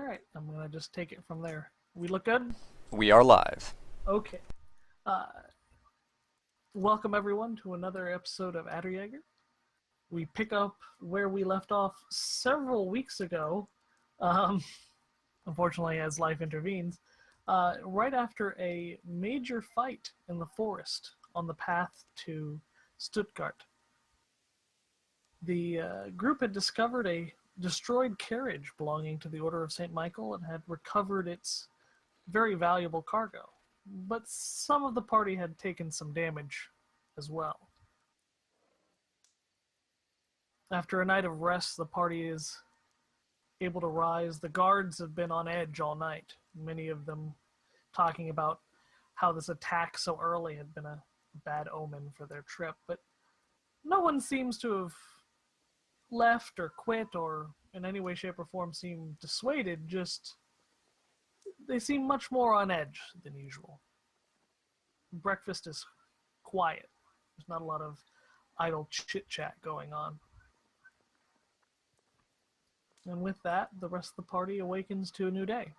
All right, I'm gonna just take it from there. We look good? We are live. Okay. Uh, Welcome everyone to another episode of Aderjaeger. We pick up where we left off several weeks ago, um, unfortunately as life intervenes, right after a major fight in the forest on the path to Stuttgart. The group had discovered a destroyed carriage belonging to the Order of St. Michael and had recovered its very valuable cargo. But some of the party had taken some damage as well. After a night of rest, the party is able to rise. The guards have been on edge all night, many of them talking about how this attack so early had been a bad omen for their trip, but no one seems to have left or quit or in any way, shape, or form seem dissuaded, just they seem much more on edge than usual. Breakfast is quiet. There's not a lot of idle chit-chat going on. And with that, the rest of the party awakens to a new day.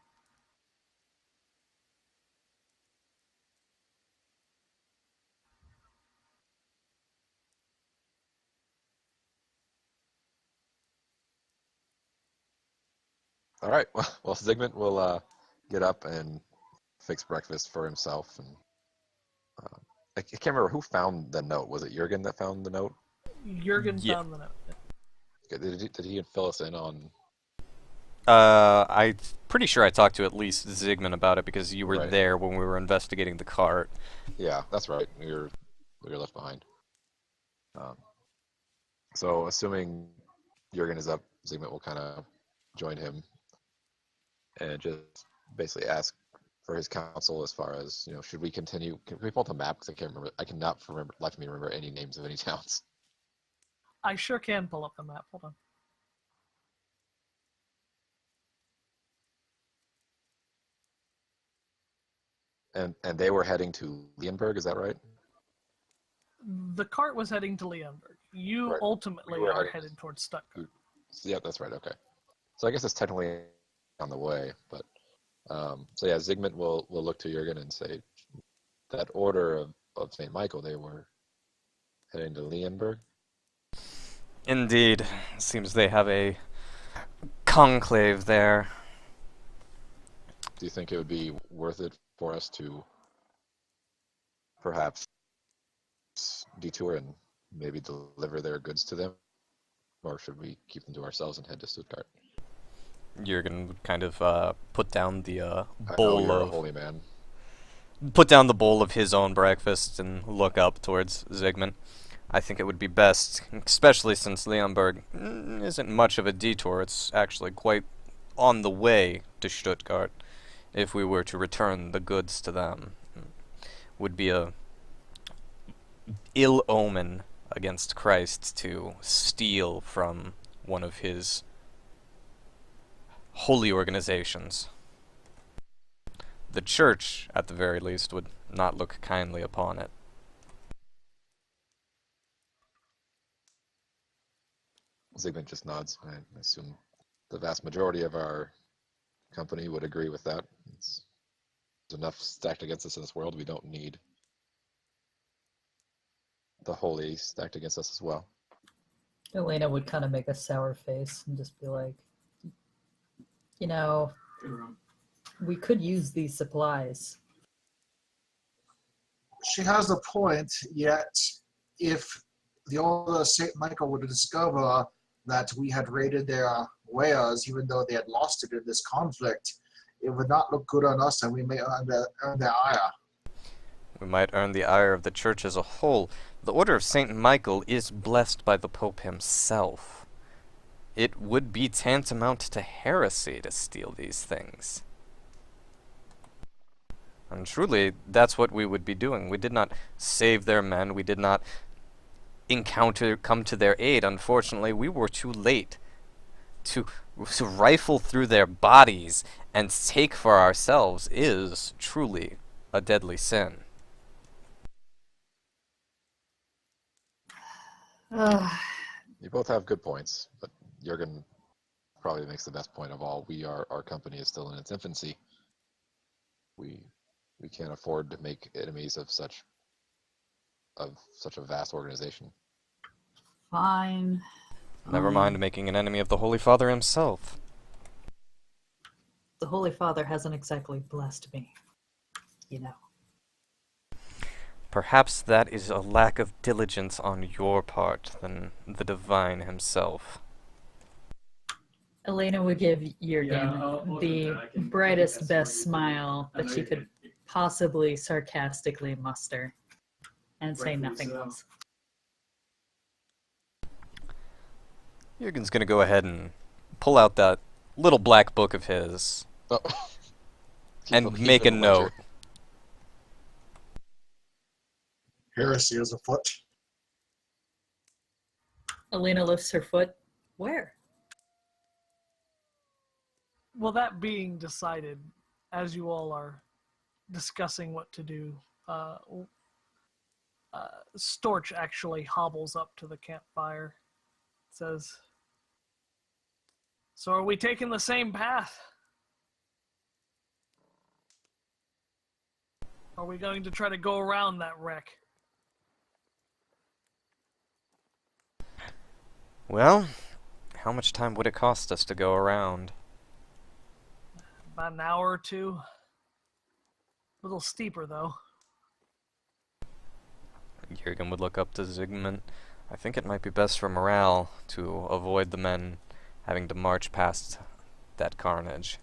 All right. Well, Zygmunt will get up and fix breakfast for himself. And I can't remember who found the note. Was it Jurgen that found the note? Jurgen Yeah. found the note. Okay, did he fill us in on? I'm pretty sure I talked to at least Zygmunt about it because you were Right. there when we were investigating the cart. Yeah, that's right. We were left behind. Um, so assuming Jurgen is up, Zygmunt will kind of join him and just basically ask for his counsel as far as, should we continue? Can we pull up the map? Because I can't remember. I cannot remember, left me remember any names of any towns. I sure can pull up the map. Hold on. And they were heading to Leonberg, is that right? The cart was heading to Leonberg. You Right. ultimately We were are heading- headed towards Stuttgart. Yeah, that's right. Okay. So I guess it's technically on the way, but so yeah, Zygmunt will look to Jurgen and say that order of St. Michael, they were heading to Leonberg. Indeed. Seems they have a conclave there. Do you think it would be worth it for us to perhaps detour and maybe deliver their goods to them? Or should we keep them to ourselves and head to Stuttgart? Jurgen would kind of put down the I know bowl you're a of holy man. put down the bowl of his own breakfast and look up towards Zygmunt. I think it would be best, especially since Leonberg isn't much of a detour. It's actually quite on the way to Stuttgart. If we were to return the goods to them, would be a ill omen against Christ to steal from one of his holy organizations. The church, at the very least, would not look kindly upon it. Zygmunt just nods. I assume the vast majority of our company would agree with that. There's enough stacked against us in this world. We don't need the holy stacked against us as well. Elena would kind of make a sour face and just be like, we could use these supplies. She has a point, yet if the Order of St. Michael would discover that we had raided their wares, even though they had lost it in this conflict, it would not look good on us and we may earn their ire. We might earn the ire of the church as a whole. The Order of St. Michael is blessed by the Pope himself. It would be tantamount to heresy to steal these things. And truly, that's what we would be doing. We did not save their men. We did not come to their aid. Unfortunately, we were too late to rifle through their bodies and take for ourselves is truly a deadly sin. You both have good points, but Jurgen probably makes the best point of all. Our company is still in its infancy. We can't afford to make enemies of such a vast organization. Fine. Never mind making an enemy of the Holy Father himself. The Holy Father hasn't exactly blessed me, you know. Perhaps that is a lack of diligence on your part than the divine himself. Elena would give Jurgen the brightest, best smile that she could possibly sarcastically muster, and say nothing else. Jurgen's gonna go ahead and pull out that little black book of his Oh. and make a note. Heresy is afoot. Elena lifts her foot. Where? Well, that being decided, as you all are discussing what to do, Storch actually hobbles up to the campfire. Says, "So are we taking the same path? Are we going to try to go around that wreck?" Well, how much time would it cost us to go around? About an hour or two. A little steeper, though. Jurgen would look up to Zygmunt. I think it might be best for morale to avoid the men having to march past that carnage.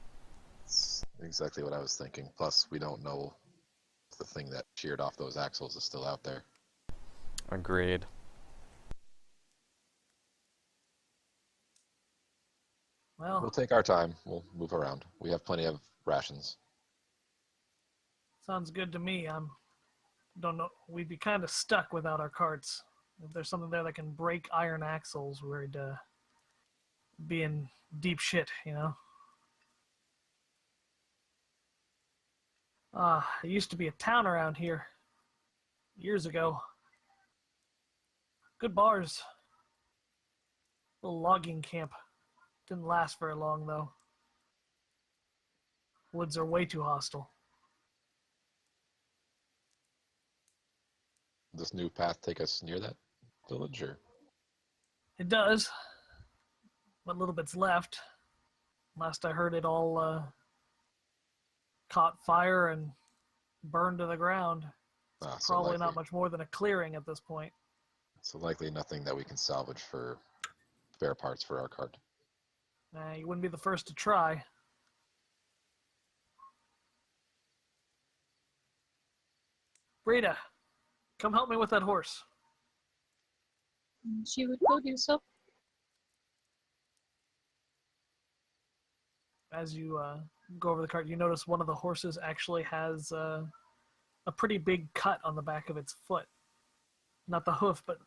That's exactly what I was thinking. Plus, we don't know if the thing that sheared off those axles is still out there. Agreed. Well, We'll take our time. We'll move around. We have plenty of rations. sounds good to me. Don't know. We'd be kind of stuck without our carts. If there's something there that can break iron axles, we'd be in deep shit, you know? There used to be a town around here years ago. Good bars. Little logging camp. Didn't last very long, though. Woods are way too hostile. This new path take us near that village, or? It does. What little bit's left. Last I heard, it all caught fire and burned to the ground. So Probably not much more than a clearing at this point. So likely nothing that we can salvage for spare parts for our cart. You wouldn't be the first to try. Rita, come help me with that horse. She would go do so. As you go over the cart, you notice one of the horses actually has a pretty big cut on the back of its foot. Not the hoof, but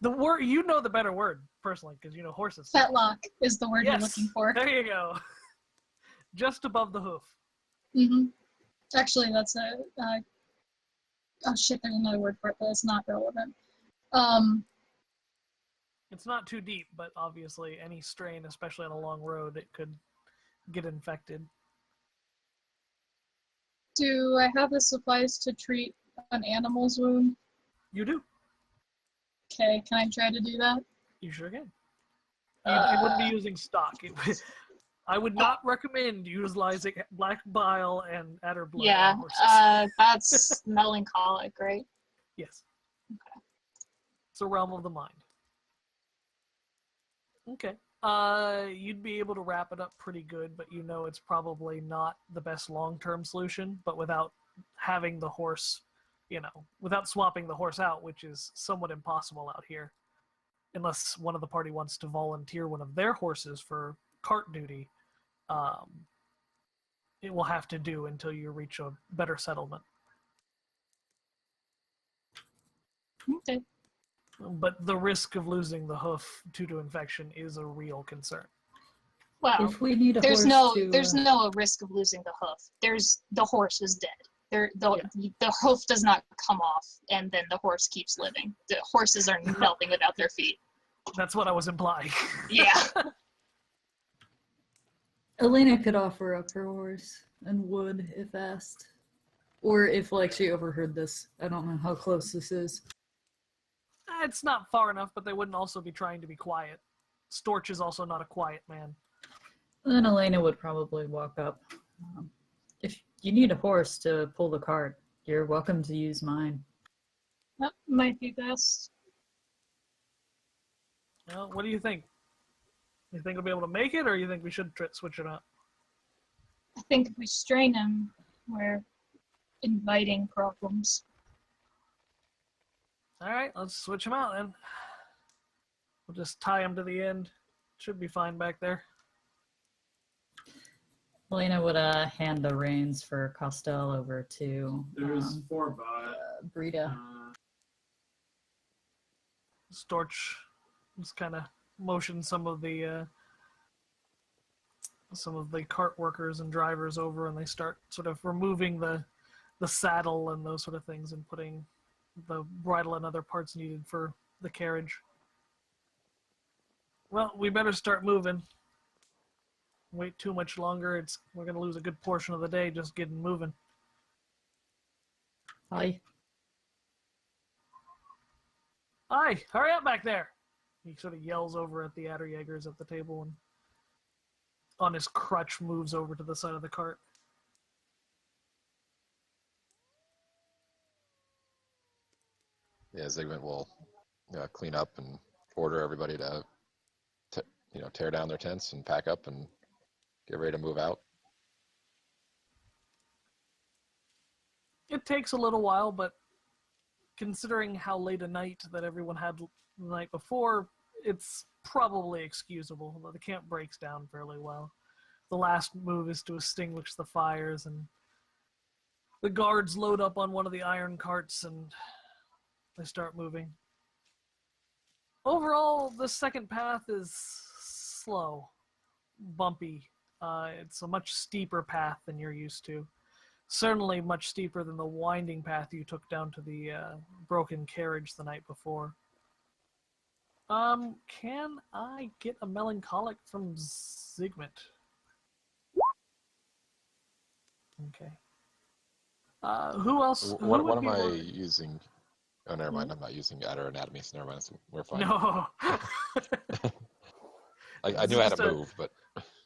the word. You know the better word, personally, because you know horses. Fetlock is the word Yes, you're looking for. there you go. Just above the hoof. Mm-hmm. Actually, that's oh shit, there's another word for it, but it's not relevant. It's not too deep, but obviously any strain, especially on a long road, it could get infected. Do I have the supplies to treat an animal's wound? You do. Okay, can I try to do that? You sure can. You wouldn't be using stock. I would not recommend utilizing black bile and adder blood Yeah, on horses. that's melancholic, right? Yes. Okay. It's a realm of the mind. Okay. You'd be able to wrap it up pretty good, but you know it's probably not the best long-term solution, but without having the horse, without swapping the horse out, which is somewhat impossible out here, unless one of the party wants to volunteer one of their horses for cart duty, it will have to do until you reach a better settlement. Okay. But the risk of losing the hoof due to infection is a real concern. Well, If we need a there's horse there's to, no risk of losing the hoof. The horse is dead. The hoof does not come off, and then the horse keeps living. The horses are melting without their feet. That's what I was implying. Yeah. Elena could offer up her horse and would if asked. Or if, like, she overheard this. I don't know how close this is. It's not far enough, but they wouldn't also be trying to be quiet. Storch is also not a quiet man. Then Elena would probably walk up. If you need a horse to pull the cart, you're welcome to use mine. That might be best. Well, what do you think? You think we'll be able to make it, or you think we should switch it up? I think if we strain him, we're inviting problems. All right, let's switch him out then. We'll just tie him to the end. Should be fine back there. Elena would hand the reins for Costel over to There's 4 Brita. Storch just kind of motioned some of the cart workers and drivers over, and they start sort of removing the saddle and those sort of things and putting the bridle and other parts needed for the carriage. Well, we better start moving. Wait too much longer, we're going to lose a good portion of the day just getting moving. Hi. Hi, hurry up back there! He sort of yells over at the Aderjaegers at the table and on his crutch moves over to the side of the cart. Yeah, Zygmunt will clean up and order everybody to tear down their tents and pack up and get ready to move out. It takes a little while, but considering how late a night that everyone had the night before, it's probably excusable, although the camp breaks down fairly well. The last move is to extinguish the fires, and the guards load up on one of the iron carts and they start moving. Overall, the second path is slow, bumpy. It's a much steeper path than you're used to. Certainly much steeper than the winding path you took down to the broken carriage the night before. Can I get a melancholic from Zygmunt? Okay. Who else? What am I using? Oh, never mind. I'm not using Adder Anatomy, so never mind. So we're fine. No. I knew I had to move, but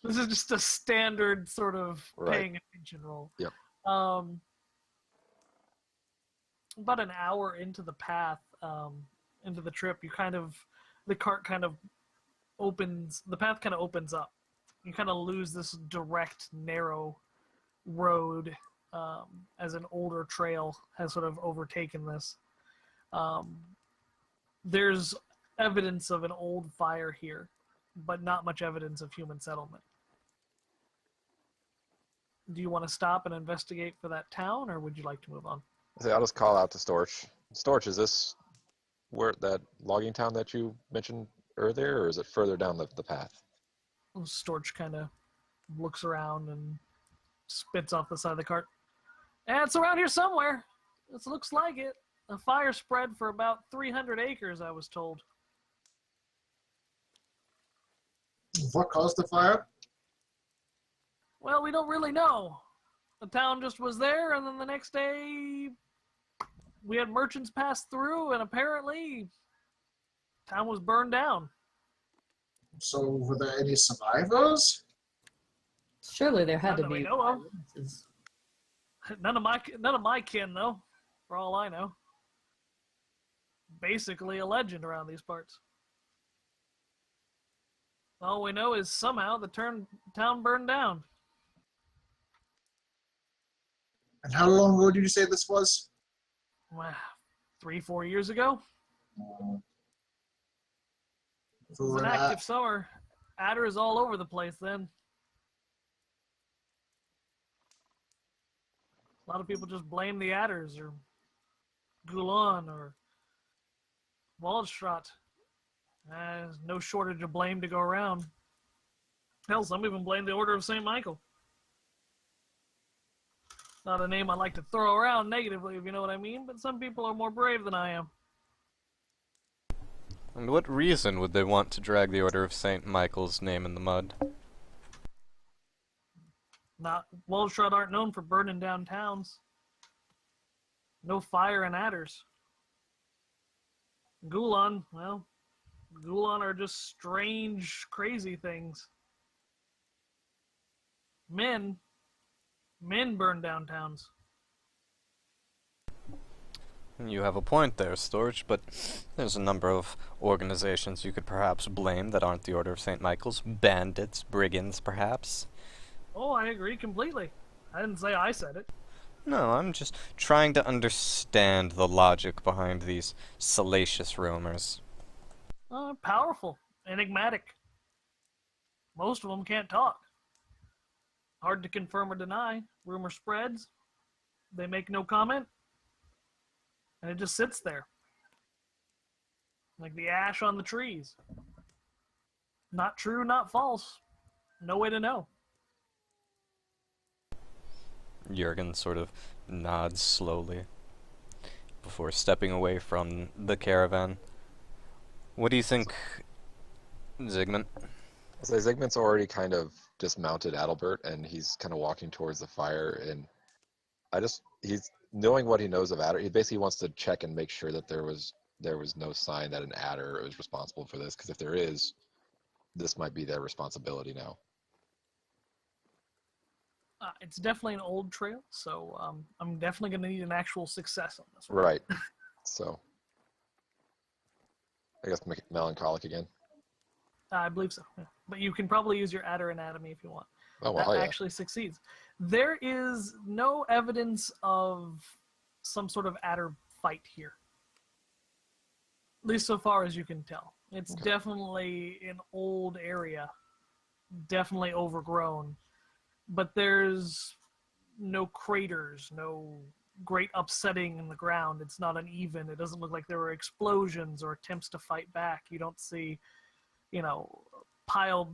this is just a standard sort of Right. paying attention roll. Yep. About an hour into the path, into the trip, the cart kind of opens, the path kind of opens up. You kind of lose this direct, narrow road as an older trail has sort of overtaken this. There's evidence of an old fire here, but not much evidence of human settlement. Do you want to stop and investigate for that town, or would you like to move on? I'll just call out to Storch. Storch, is this where that logging town that you mentioned earlier, or is it further down the path? Storch kind of looks around and spits off the side of the cart. And it's around here somewhere. It looks like it. A fire spread for about 300 acres, I was told. What caused the fire? Well, we don't really know. The town just was there, and then the next day we had merchants pass through, and apparently town was burned down. So were there any survivors? Surely there had None to that be. we know of. None of my kin, though, for all I know. Basically a legend around these parts. All we know is somehow the town burned down. And how long ago did you say this was? Well, 3-4 years ago. It was an active summer. Adder is all over the place then. A lot of people just blame the adders or Gulan or Waldstraat. There's no shortage of blame to go around. Hell, some even blame the Order of St. Michael. Not a name I like to throw around negatively, if you know what I mean, but some people are more brave than I am. And what reason would they want to drag the Order of St. Michael's name in the mud? Not Waldshut aren't known for burning down towns. No fire and adders. Gulan, well, Gulan are just strange, crazy things. Men burn down towns. You have a point there, Storch, but there's a number of organizations you could perhaps blame that aren't the Order of St. Michael's. Bandits, brigands, perhaps. Oh, I agree completely. I didn't say I said it. No, I'm just trying to understand the logic behind these salacious rumors. Powerful, enigmatic. Most of them can't talk. Hard to confirm or deny. Rumor spreads. They make no comment. And it just sits there. Like the ash on the trees. Not true, not false. No way to know. Jurgen sort of nods slowly before stepping away from the caravan. What do you think, Zygmunt? So Zygmunt's already kind of dismounted Adalbert, and he's kind of walking towards the fire, and he's knowing what he knows of adder. He basically wants to check and make sure that there was no sign that an adder was responsible for this, because if there is, this might be their responsibility now. It's definitely an old trail, so I'm definitely going to need an actual success on this one. Right. So, I guess melancholic again. I believe so. Yeah. But you can probably use your adder anatomy if you want. Oh, well, that yeah. actually succeeds. There is no evidence of some sort of adder fight here. At least so far as you can tell. It's definitely an old area. Definitely overgrown. But there's no craters, no great upsetting in the ground. It's not uneven. It doesn't look like there were explosions or attempts to fight back. You don't see, piled,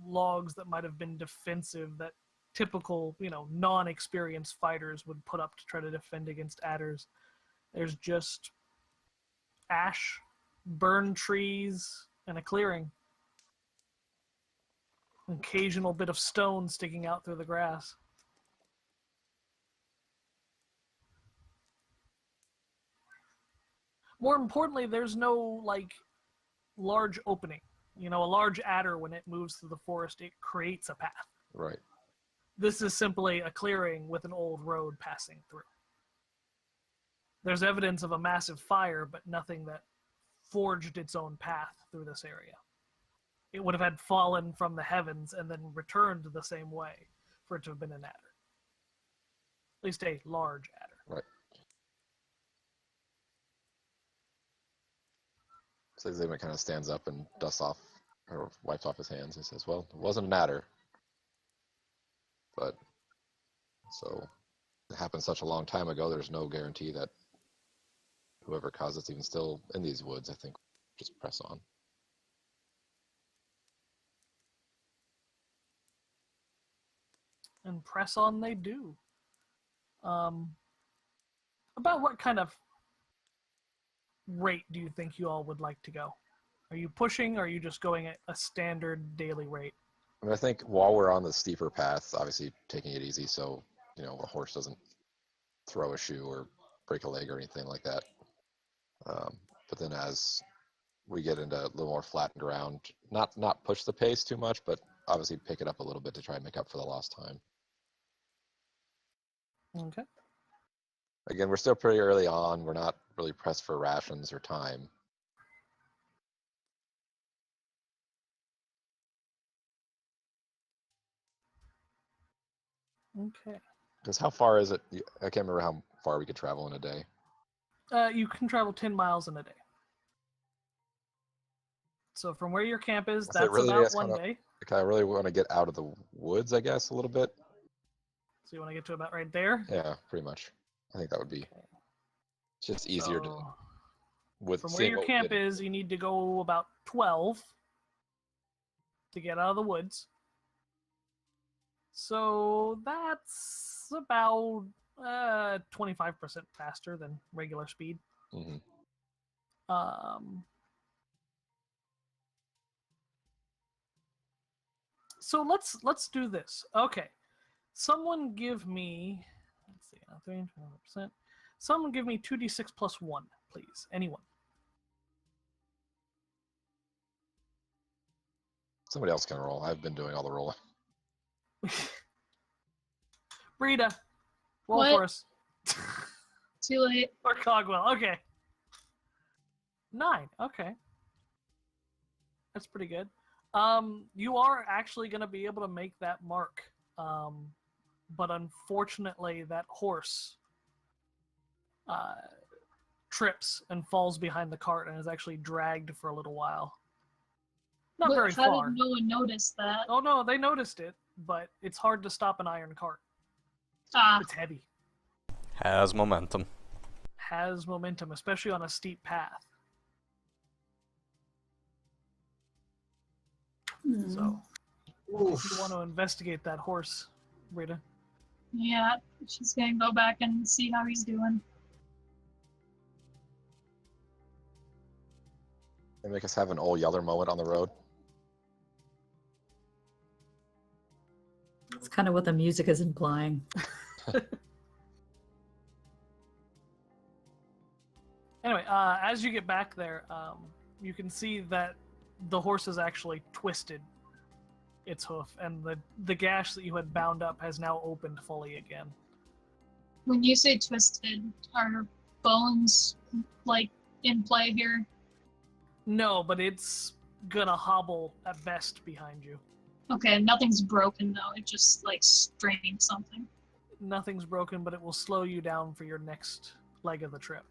logs that might have been defensive that typical, non-experienced fighters would put up to try to defend against adders. There's just ash, burned trees, and a clearing. An occasional bit of stone sticking out through the grass. More importantly, there's no, large opening. A large adder, when it moves through the forest, it creates a path. Right. This is simply a clearing with an old road passing through. There's evidence of a massive fire, but nothing that forged its own path through this area. It would have had fallen from the heavens and then returned the same way for it to have been an adder. At least a large adder. Right. So Zygmunt kind of stands up and dusts off, or wipes off his hands and says, well, it wasn't an adder. But, so, it happened such a long time ago, there's no guarantee that whoever caused it's even still in these woods. I think just press on. And press on they do. About what kind of rate do you think you all would like to go? Are you pushing, or are you just going at a standard daily rate? I mean, I think while we're on the steeper path, obviously taking it easy so, a horse doesn't throw a shoe or break a leg or anything like that. But then as we get into a little more flattened ground, not push the pace too much, but obviously pick it up a little bit to try and make up for the lost time. Okay. Again, we're still pretty early on. We're not really pressed for rations or time. Okay. Because how far is it? I can't remember how far we could travel in a day. You can travel 10 miles in a day. So from where your camp is, that's really, about one day. I really want to get out of the woods, I guess, a little bit. So you want to get to about right there? Yeah, pretty much. I think that would be just easier to. From where your camp is, you need to go about 12 to get out of the woods. So that's about 25% faster than regular speed. Mm-hmm. So let's do this. Okay. Someone give me, let's see, 300%. Someone give me 2d6 plus 1, please. Anyone. Somebody else can roll. I've been doing all the rolling. Rita, roll What? for us. Too late. Or Cogwell, okay. 9, okay. That's pretty good. You are actually going to be able to make that mark. But unfortunately, that horse trips and falls behind the cart and is actually dragged for a little while. Not very How far. did no one notice that? Oh no, they noticed it, but it's hard to stop an iron cart. Ah, It's heavy. Has momentum. Has momentum, especially on a steep path. So, Oof. if you want to investigate that horse, Rita. yeah. She's gonna go back and see how he's doing. They make us have an old Yeller moment on the road. It's kind of what the music is implying. Anyway, as you get back there, you can see that the horse is actually twisted its hoof, and the gash that you had bound up has now opened fully again. When you say twisted, are bones like in play here? No, but it's gonna hobble at best behind you. Okay, nothing's broken though. It just like strained something. Nothing's broken, but it will slow you down for your next leg of the trip.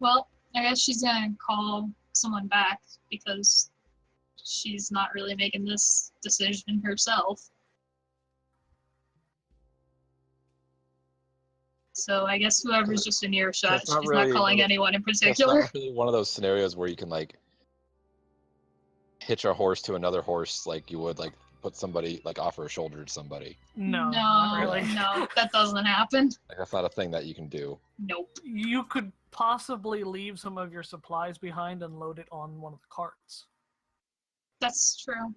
Well, I guess she's gonna call someone back because she's not really making this decision herself. So I guess whoever's just in earshot, That's she's not not really calling one of- anyone in That's particular. not really one of those scenarios where you can like hitch a horse to another horse like you would like put somebody like offer a shoulder to somebody. No, not really. No, that doesn't happen. Like that's not a thing that you can do. Nope. You could possibly leave some of your supplies behind and load it on one of the carts. That's true.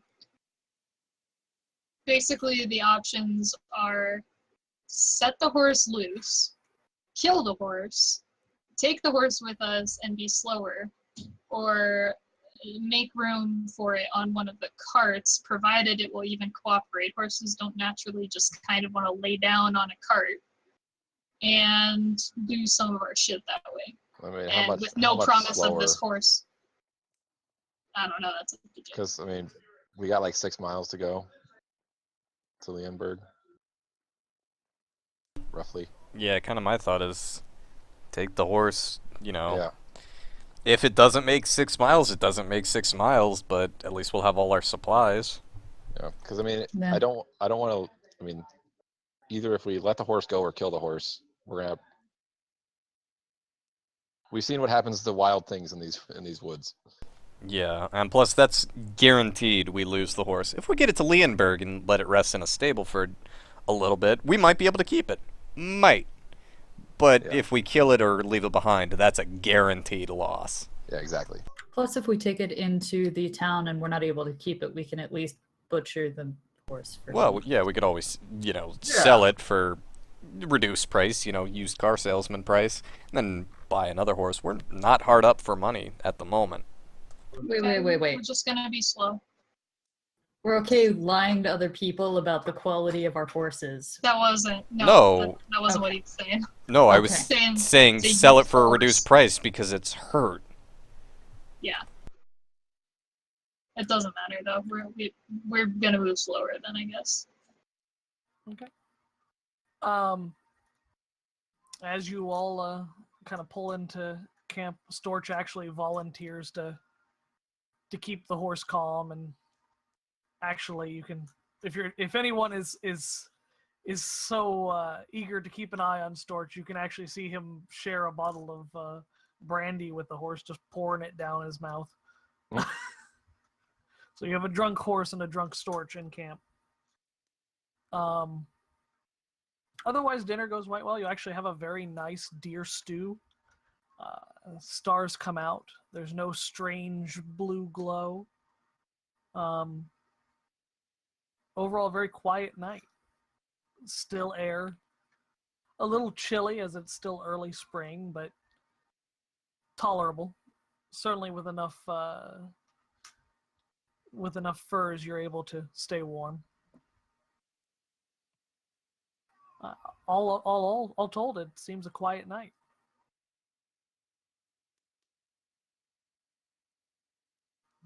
Basically, the options are set the horse loose, kill the horse, take the horse with us and be slower, or make room for it on one of the carts, provided it will even cooperate. Horses don't naturally just kind of want to lay down on a cart and do some of our shit that way. I mean, And with no promise of this horse. I don't know, that's a good joke. Because I mean, we got like 6 miles to go to Leonberg, roughly. Yeah, kind of my thought is take the horse, you know. Yeah. If it doesn't make 6 miles, it doesn't make 6 miles, but at least we'll have all our supplies. Yeah. Because I mean, Yeah. I don't want to. I mean, either if we let the horse go or kill the horse, we're gonna. We've seen what happens to wild things in these woods. Yeah, and plus that's guaranteed we lose the horse. If we get it to Leonberg and let it rest in a stable for a little bit, we might be able to keep it. Might. But Yeah. if we kill it or leave it behind, that's a guaranteed loss. Yeah, exactly. Plus, if we take it into the town and we're not able to keep it, we can at least butcher the horse. For Well, him. yeah, we could always, sell it for reduced price, used car salesman price, and then buy another horse. We're not hard up for money at the moment. Wait. We're just gonna be slow. We're okay lying to other people about the quality of our horses. That wasn't. No. That wasn't what he was saying. No, I was Okay. saying It's a sell it used for a horse. reduced price because it's hurt. Yeah. It doesn't matter though. We're gonna move slower then, I guess. Okay. As you all kind of pull into camp, Storch actually volunteers to keep the horse calm, and actually you can, if anyone is so eager to keep an eye on Storch, you can actually see him share a bottle of brandy with the horse, just pouring it down his mouth. Oh. So you have a drunk horse and a drunk Storch in camp. Otherwise, dinner goes quite well. You actually have a very nice deer stew. Stars come out. There's no strange blue glow. Overall, very quiet night. Still air. A little chilly as it's still early spring, but tolerable. Certainly with enough furs, you're able to stay warm. All told, it seems a quiet night.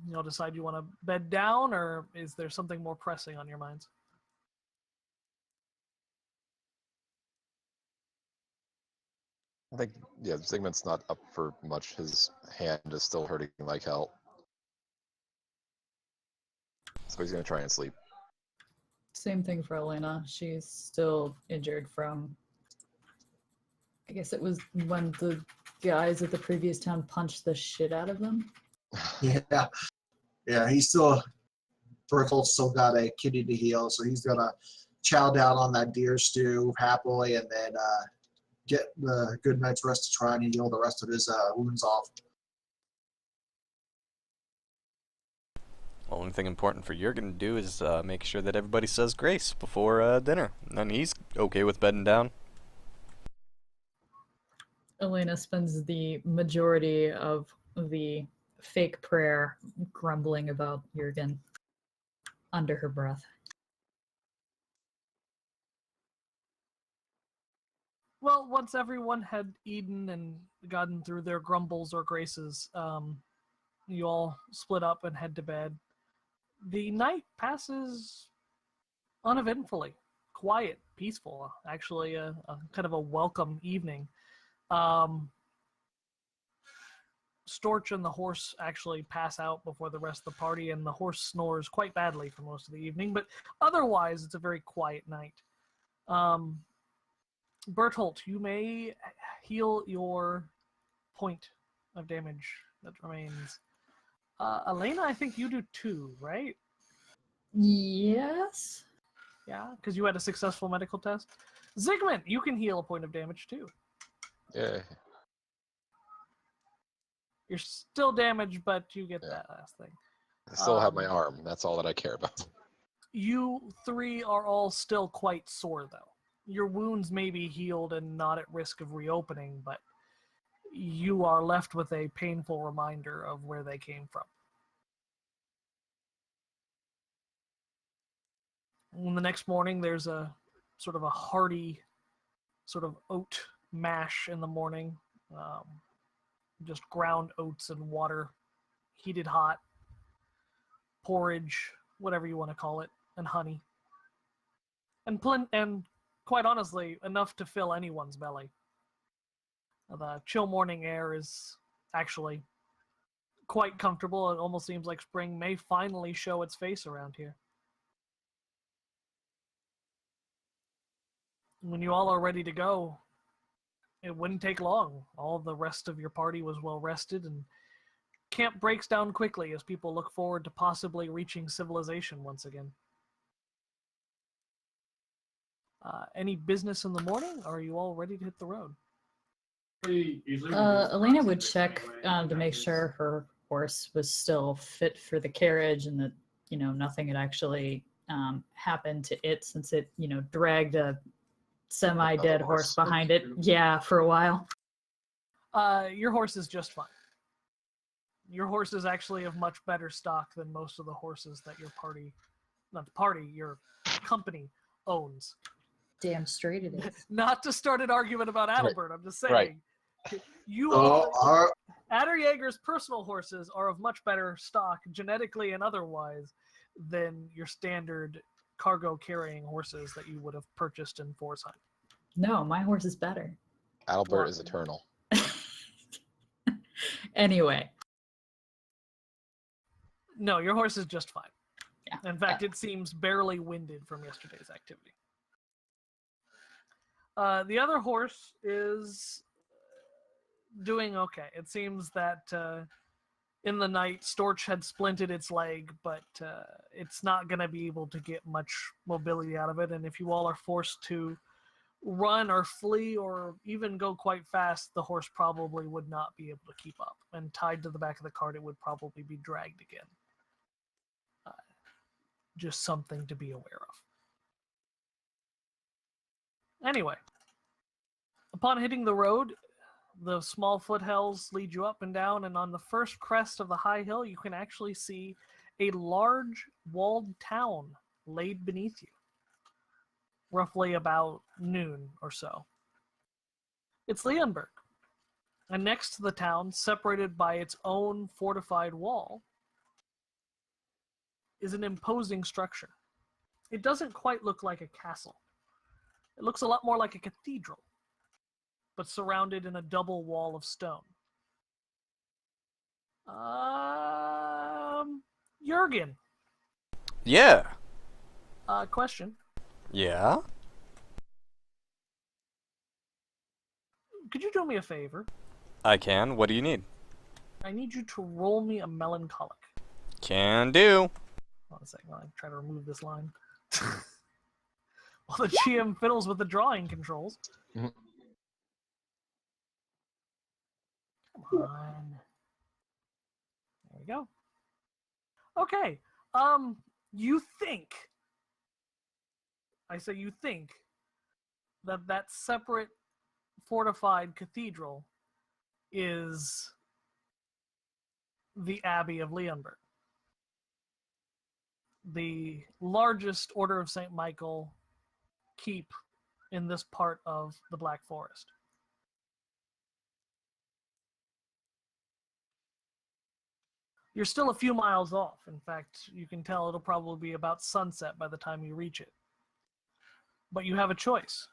You'll decide you want to bed down, or is there something more pressing on your minds? I think, yeah, Zygmunt's not up for much. His hand is still hurting like hell. So he's going to try and sleep. Same thing for Elena. She's still injured from, I guess it was when the guys at the previous town punched the shit out of them. Yeah. Yeah, he's still, Berthold's still got a kidney to heal, so he's going to chow down on that deer stew happily and then get the good night's rest to try and heal the rest of his wounds off. Only thing important for Jurgen to do is make sure that everybody says grace before dinner. And then he's okay with bedding down. Elena spends the majority of the fake prayer grumbling about Jurgen under her breath. Well, once everyone had eaten and gotten through their grumbles or graces, you all split up and head to bed. The night passes uneventfully, quiet, peaceful. Actually, a kind of a welcome evening. Storch and the horse actually pass out before the rest of the party, and the horse snores quite badly for most of the evening, but otherwise it's a very quiet night. Berthold, you may heal your point of damage that remains. Elena, I think you do too, right? Yes? Yeah, because you had a successful medical test. Zygmunt, you can heal a point of damage too. Yeah. You're still damaged, but you get Yeah. that last thing. I still have my arm. That's all that I care about. You three are all still quite sore, though. Your wounds may be healed and not at risk of reopening, but you are left with a painful reminder of where they came from. And the next morning, there's a sort of a hearty sort of oat mash in the morning. Just ground oats and water, heated hot, porridge, whatever you want to call it, and honey. And quite honestly, enough to fill anyone's belly. The chill morning air is actually quite comfortable. It almost seems like spring may finally show its face around here. When you all are ready to go, it wouldn't take long. All the rest of your party was well rested, and camp breaks down quickly as people look forward to possibly reaching civilization once again. Any business in the morning, or are you all ready to hit the road? Elena would check to make sure her horse was still fit for the carriage and that, nothing had actually happened to it since it, dragged a semi-dead horse behind it. Yeah, for a while. Your horse is just fine. Your horse is actually of much better stock than most of the horses that your your company owns. Damn straight it is. Not to start an argument about Adelbert, I'm just saying. Right. Aderjaeger's personal horses are of much better stock, genetically and otherwise, than your standard cargo-carrying horses that you would have purchased in Forsheim. No, my horse is better. Adelbert is eternal. Anyway. No, your horse is just fine. Yeah. In fact, it seems barely winded from yesterday's activity. The other horse is doing okay. It seems that in the night, Storch had splinted its leg, but it's not going to be able to get much mobility out of it. And if you all are forced to run or flee or even go quite fast, the horse probably would not be able to keep up. And tied to the back of the cart, it would probably be dragged again. just something to be aware of. Anyway, upon hitting the road, the small foothills lead you up and down, and on the first crest of the high hill, you can actually see a large walled town laid beneath you, roughly about noon or so. It's Leonberg, and next to the town, separated by its own fortified wall, is an imposing structure. It doesn't quite look like a castle. It looks a lot more like a cathedral, but surrounded in a double wall of stone. Jurgen, Yeah. question. Yeah? Could you do me a favor? I can. What do you need? I need you to roll me a melancholic. Can do. Hold on a second, I'll try to remove this line. While the GM fiddles with the drawing controls. Mhm. Come on. There we go. Okay. You think, I say you think, that separate fortified cathedral is the Abbey of Leonberg, the largest Order of St. Michael keep in this part of the Black Forest. You're still a few miles off. In fact, you can tell it'll probably be about sunset by the time you reach it. But you have a choice.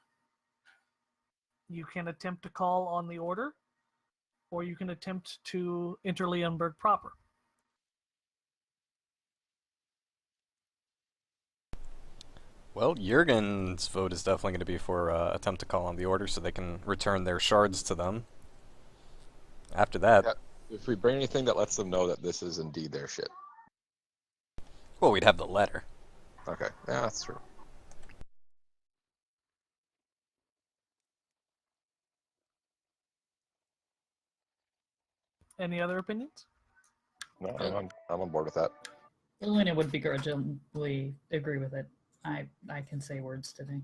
You can attempt to call on the Order, or you can attempt to enter Leonberg proper. Well, Jurgen's vote is definitely going to be for attempt to call on the Order so they can return their shards to them. After that, Yeah. If we bring anything that lets them know that this is indeed their shit. well, we'd have the letter. Okay, yeah, that's true. Any other opinions? No, I'm on board with that. Elena would begrudgingly agree with it. I can say words today.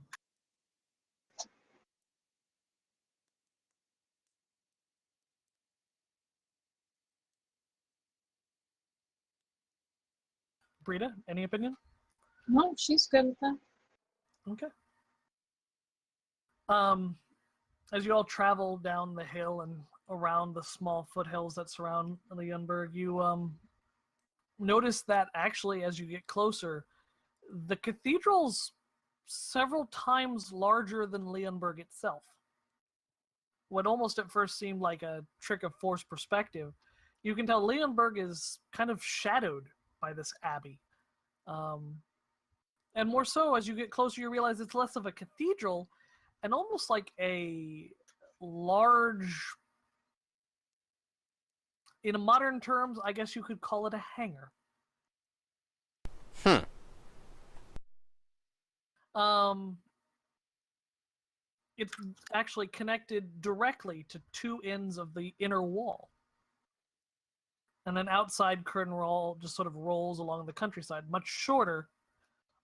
Brita, any opinion? No, she's good with that. Okay. As you all travel down the hill and around the small foothills that surround Leonberg, you notice that actually, as you get closer, the cathedral's several times larger than Leonberg itself. What almost at first seemed like a trick of forced perspective, you can tell Leonberg is kind of shadowed by this abbey. And more so, as you get closer, you realize it's less of a cathedral and almost like a large, in modern terms, I guess you could call it a hangar. It's actually connected directly to two ends of the inner wall. And an outside curtain wall just sort of rolls along the countryside, much shorter,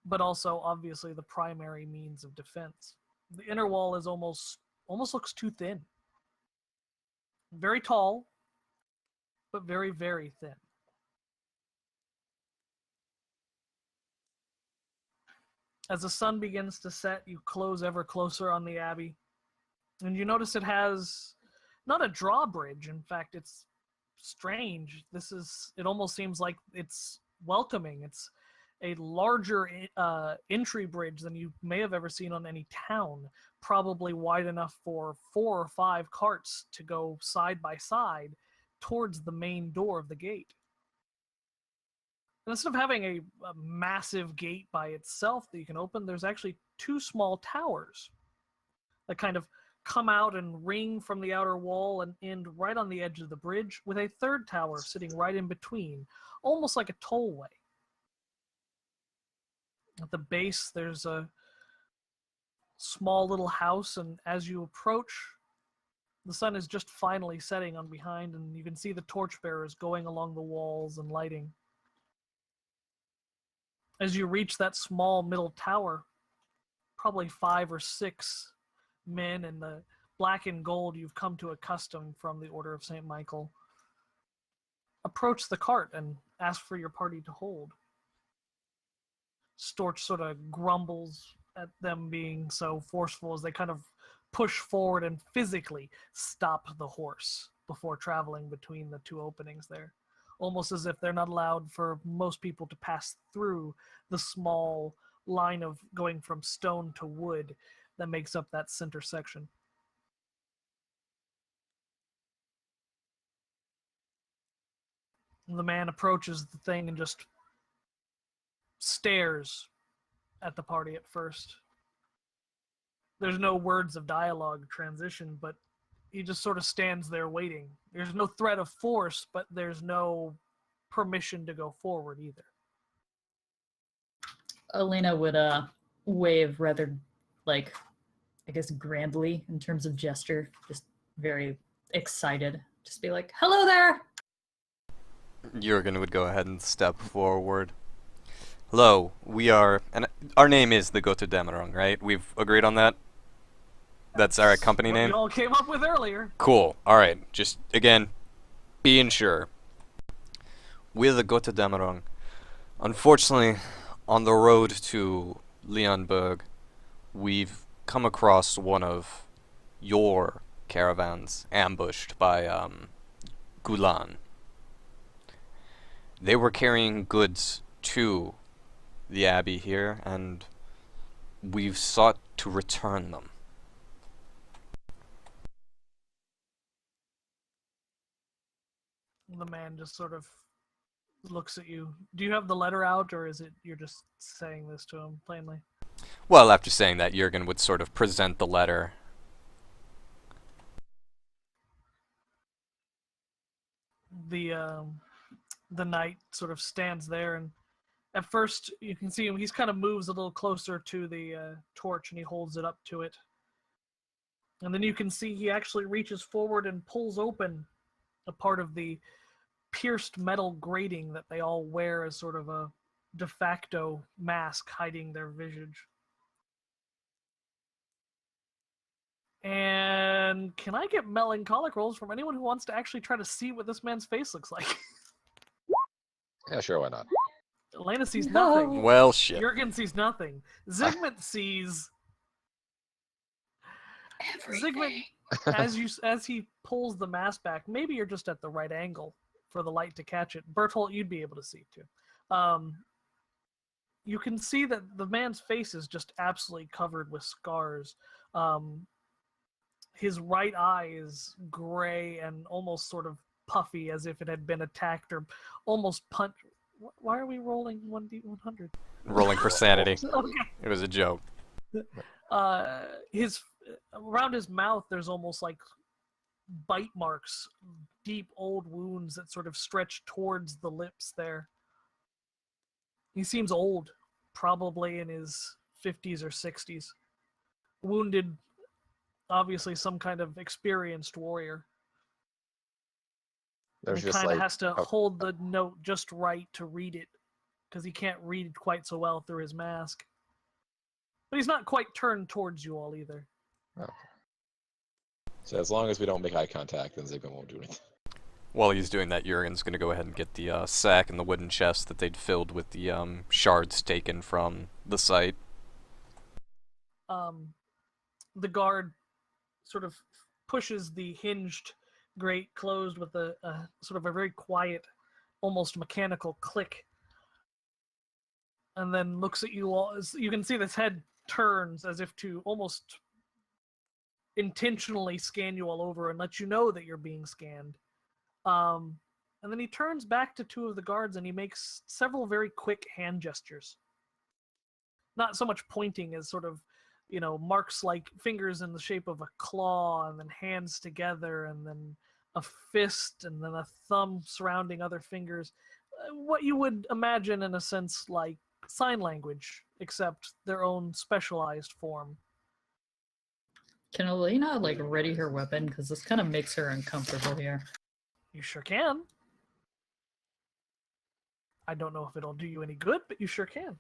but also obviously the primary means of defense. The inner wall is almost looks too thin. Very tall, but very, very thin. As the sun begins to set, you close ever closer on the abbey, and you notice it has not a drawbridge. In fact, it's strange. It almost seems like it's welcoming. It's a larger entry bridge than you may have ever seen on any town, probably wide enough for 4 or 5 carts to go side by side towards the main door of the gate. And instead of having a massive gate by itself that you can open, there's actually 2 small towers that kind of come out and ring from the outer wall and end right on the edge of the bridge, with a 3rd tower sitting right in between, almost like a tollway. At the base, there's a small little house, and as you approach, the sun is just finally setting on behind, and you can see the torchbearers going along the walls and lighting. As you reach that small middle tower, probably 5 or 6 men in the black and gold you've come to accustom from the Order of St. Michael approach the cart and ask for your party to hold. Storch sort of grumbles at them being so forceful as they kind of push forward and physically stop the horse before traveling between the 2 openings there. Almost as if they're not allowed for most people to pass through the small line of going from stone to wood that makes up that center section. The man approaches the thing and just stares at the party at first. There's no words of dialogue transition, but he just sort of stands there waiting. There's no threat of force, but there's no permission to go forward either. Elena would wave rather, like, I guess grandly in terms of gesture, just very excited. Just be like, "Hello there!" Jurgen would go ahead and step forward. Hello, we are, and our name is the Gotterdammerung, right? We've agreed on that? That's our company What name? we all came up with earlier. Cool. Alright, just, again, being sure. We're the Gotterdammerung. Unfortunately, on the road to Leonberg, we've come across one of your caravans ambushed by, Gulan. They were carrying goods to the abbey here, and we've sought to return them. The man just sort of looks at you. Do you have the letter out, or is it you're just saying this to him plainly? Well, after saying that, Jurgen would sort of present the letter. The knight sort of stands there, and at first you can see him. He's kind of moves a little closer to the torch, and he holds it up to it. And then you can see he actually reaches forward and pulls open a part of the pierced metal grating that they all wear as sort of a de facto mask hiding their visage. And can I get melancholic rolls from anyone who wants to actually try to see what this man's face looks like? Yeah, sure, why not? Elena sees No. nothing. Well, shit. Jurgen sees nothing. Zygmunt sees. Zygmunt, as he pulls the mask back, maybe you're just at the right angle for the light to catch it. Bertolt, you'd be able to see too. You can see that the man's face is just absolutely covered with scars. His right eye is gray and almost sort of puffy, as if it had been attacked or almost punched. Why are we rolling 1d100? Rolling for sanity. Okay. It was a joke. His around his mouth, there's almost like bite marks, deep old wounds that sort of stretch towards the lips there. He seems old, probably in his 50s or 60s. Wounded, obviously some kind of experienced warrior. There's He just kind of like has to hold the note just right to read it, because he can't read quite so well through his mask. But he's not quite turned towards you all either. so as long as we don't make eye contact, then Zygmunt won't do anything. While he's doing that, Jurgen's going to go ahead and get the sack and the wooden chest that they'd filled with the shards taken from the site. The guard sort of pushes the hinged grate closed with a sort of a very quiet, almost mechanical click, and then looks at you all. You can see this head turns as if to almost intentionally scan you all over and let you know that you're being scanned. And then he turns back to 2 of the guards and he makes several very quick hand gestures. Not so much pointing as sort of, marks like fingers in the shape of a claw, and then hands together, and then a fist, and then a thumb surrounding other fingers. What you would imagine in a sense like sign language, except their own specialized form. Can Elena ready her weapon? Because this kind of makes her uncomfortable here. You sure can. I don't know if it'll do you any good, but you sure can.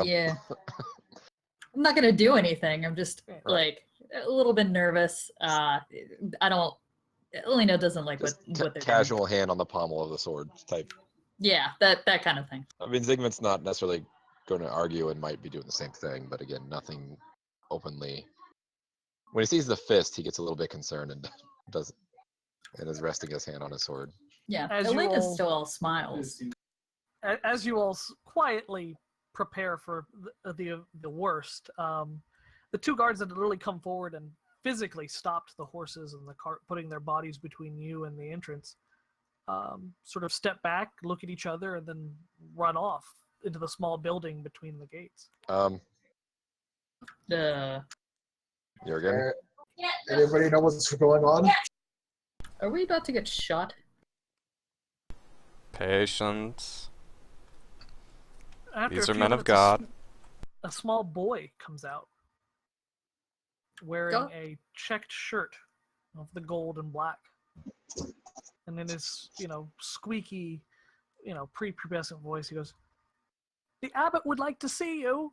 Yeah. I'm not gonna do anything. I'm just like a little bit nervous. I don't. Elena doesn't like Just what they're casual hand on the pommel of the sword type. doing. Yeah, that kind of thing. I mean, Zygmunt's not necessarily going to argue and might be doing the same thing, but again, nothing openly. When he sees the fist, he gets a little bit concerned and is resting his hand on his sword. Yeah, As you Elena all- still all smiles. As you all quietly prepare for the worst, the two guards had literally come forward and physically stopped the horses and the cart, putting their bodies between you and the entrance. Sort of step back, look at each other, and then run off into the small building between the gates. Jurgen? Anybody know what's going on? Are we about to get shot? Patience. After These a are few men of minutes, God. A small boy comes out wearing Go. a checked shirt of the gold and black. And in his, squeaky, prepubescent voice, he goes, "The abbot would like to see you."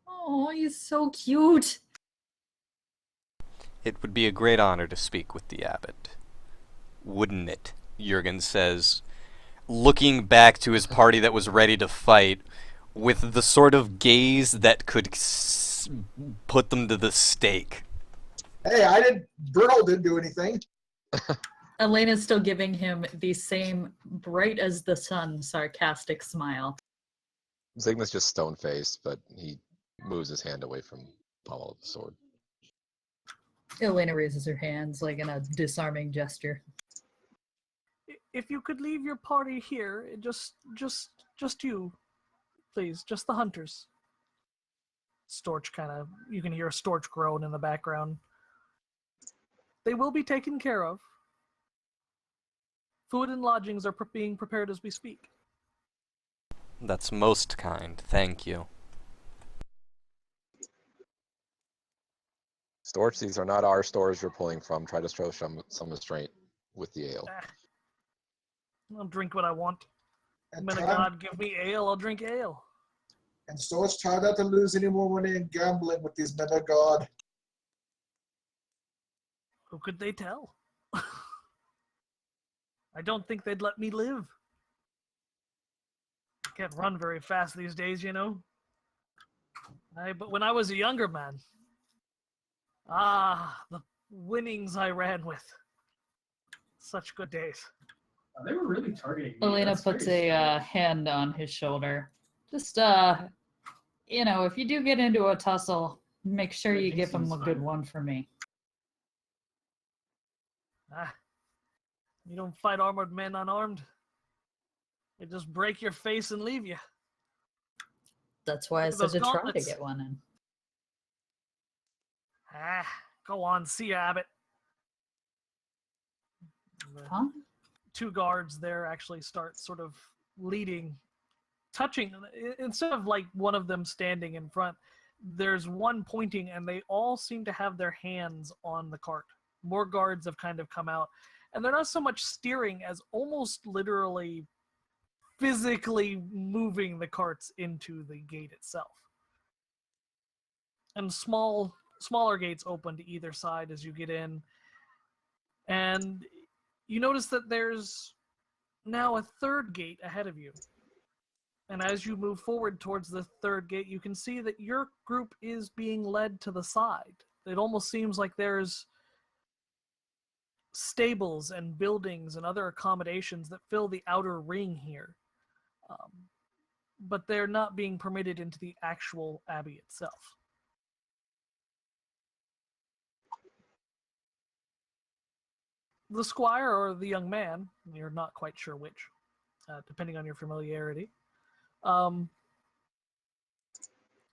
Oh, he's so cute. It would be a great honor to speak with the abbot. Wouldn't it? Jurgen says, looking back to his party that was ready to fight with the sort of gaze that could put them to the stake. Hey, Bruno didn't do anything. Elena's still giving him the same bright as the sun sarcastic smile. Zygmunt's just stone-faced, but he moves his hand away from the pommel of the sword. Elena raises her hands like in a disarming gesture. If you could leave your party here, just you, please, just the hunters. Storch you can hear a Storch groan in the background. They will be taken care of. Food and lodgings are being prepared as we speak. That's most kind, thank you. Storch, these are not our stores you're pulling from. Try to show some restraint with the ale. I'll drink what I want. And Men of try, God, give me ale, I'll drink ale. and so let's try not to lose any more money in gambling with these men of God. Who could they tell? I don't think they'd let me live. Can't run very fast these days, But when I was a younger man, the winnings I ran with. Such good days. They were really targeting me. Elena That's puts very a hand on his shoulder. Just, if you do get into a tussle, make sure you give him a good one for me. You don't fight armored men unarmed. They just break your face and leave you. That's why I Look at said those to try to gauntlets. get one in. Go on, see ya, Abbott. The Huh? two guards there actually start sort of leading, touching, instead of like one of them standing in front, there's one pointing and they all seem to have their hands on the cart. More guards have kind of come out, and they're not so much steering as almost literally physically moving the carts into the gate itself. And smaller gates open to either side as you get in. And you notice that there's now a third gate ahead of you. And as you move forward towards the third gate, you can see that your group is being led to the side. It almost seems like there's stables and buildings and other accommodations that fill the outer ring here. But they're not being permitted into the actual abbey itself. The squire or the young man, you're not quite sure which, depending on your familiarity,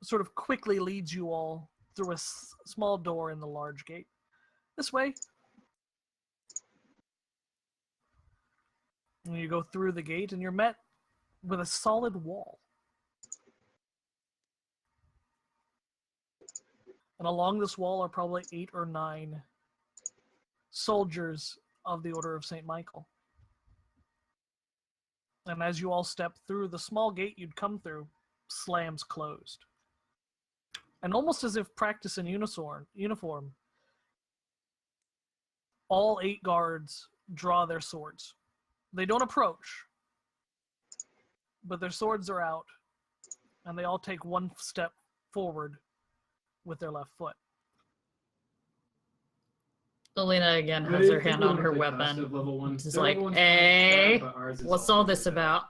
sort of quickly leads you all through a small door in the large gate. This way. And you go through the gate and you're met with a solid wall. And along this wall are probably 8 or 9 soldiers of the Order of St. Michael. And as you all step through, the small gate you'd come through slams closed. And almost as if practice in uniform, all 8 guards draw their swords. They don't approach, but their swords are out, and they all take 1 step forward with their left foot. Elena again has her hand on her weapon. She's like, hey, what's all this about?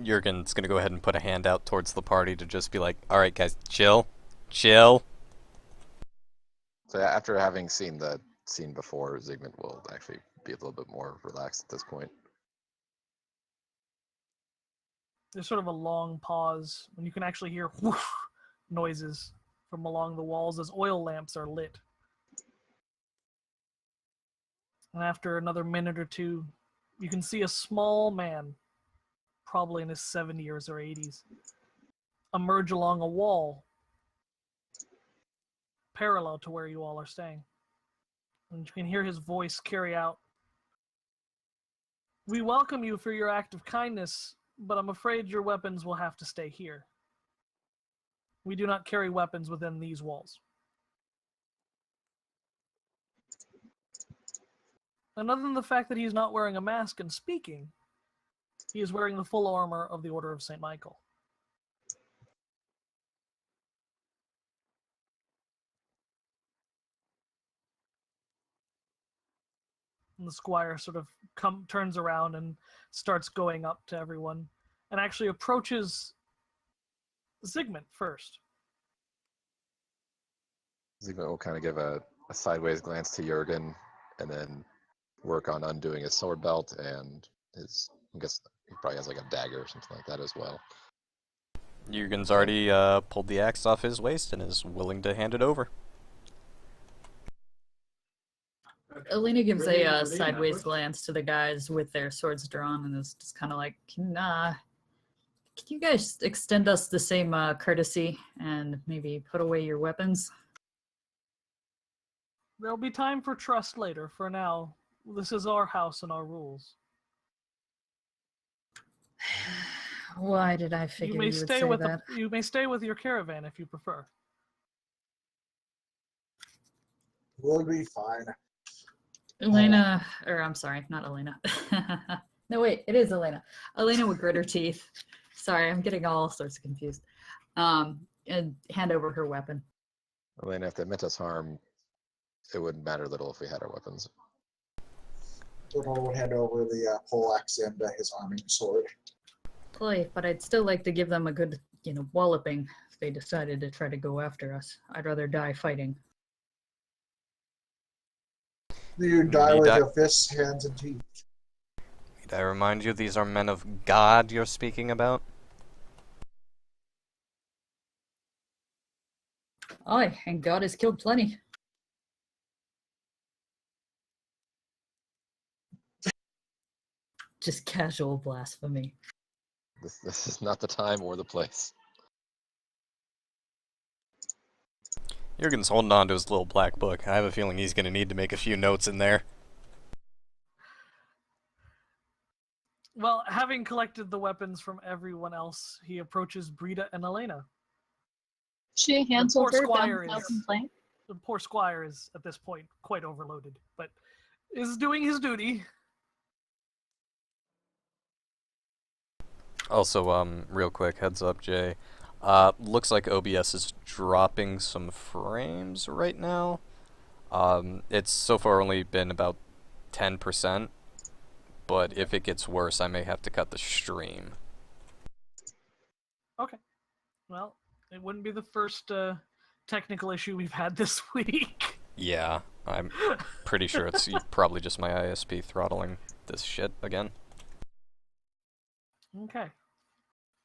Jurgen's gonna go ahead and put a hand out towards the party to just be like, alright guys, chill. Chill. So after having seen the scene before, Zygmunt will actually be a little bit more relaxed at this point. There's sort of a long pause when you can actually hear whoosh noises from along the walls as oil lamps are lit. And after another minute or two, you can see a small man, probably in his 70s or 80s, emerge along a wall parallel to where you all are staying. And you can hear his voice carry out, "We welcome you for your act of kindness, but I'm afraid your weapons will have to stay here. We do not carry weapons within these walls." And other than the fact that he's not wearing a mask and speaking, he is wearing the full armor of the Order of St. Michael. And the squire sort of turns around and starts going up to everyone and actually approaches Zygmunt first. Zygmunt will kind of give a sideways glance to Jurgen and then work on undoing his sword belt and his, I guess he probably has like a dagger or something like that as well. Jurgen's already pulled the axe off his waist and is willing to hand it over. Elena gives a sideways glance to the guys with their swords drawn and is just kind of like, can you guys extend us the same courtesy and maybe put away your weapons? There'll be time for trust later. For now, this is our house and our rules. Why did I figure you would say that? You may stay with your caravan if you prefer. We'll be fine. Elena, or I'm sorry, not Elena. No, wait, it is Elena. Elena would grit her teeth. Sorry, I'm getting all sorts of confused. And hand over her weapon. Elena, if they meant us harm, it wouldn't matter little if we had our weapons. Donald would hand over the poleaxe and his arming sword. Boy, but I'd still like to give them a good, walloping if they decided to try to go after us. I'd rather die fighting. You die with your fists, hands, and teeth. Need I remind you, these are men of God you're speaking about? Aye, and God has killed plenty. Just casual blasphemy. This is not the time or the place. Jurgen's holding on to his little black book. I have a feeling he's going to need to make a few notes in there. Well, having collected the weapons from everyone else, he approaches Brita and Elena. She hands The poor over squire them, no is- complaint. The poor squire is, at this point, quite overloaded, but is doing his duty. Also, real quick, heads up, Jay. Looks like OBS is dropping some frames right now. It's so far only been about 10%, but if it gets worse, I may have to cut the stream. Okay. Well, it wouldn't be the first technical issue we've had this week. Yeah, I'm pretty sure it's probably just my ISP throttling this shit again. Okay.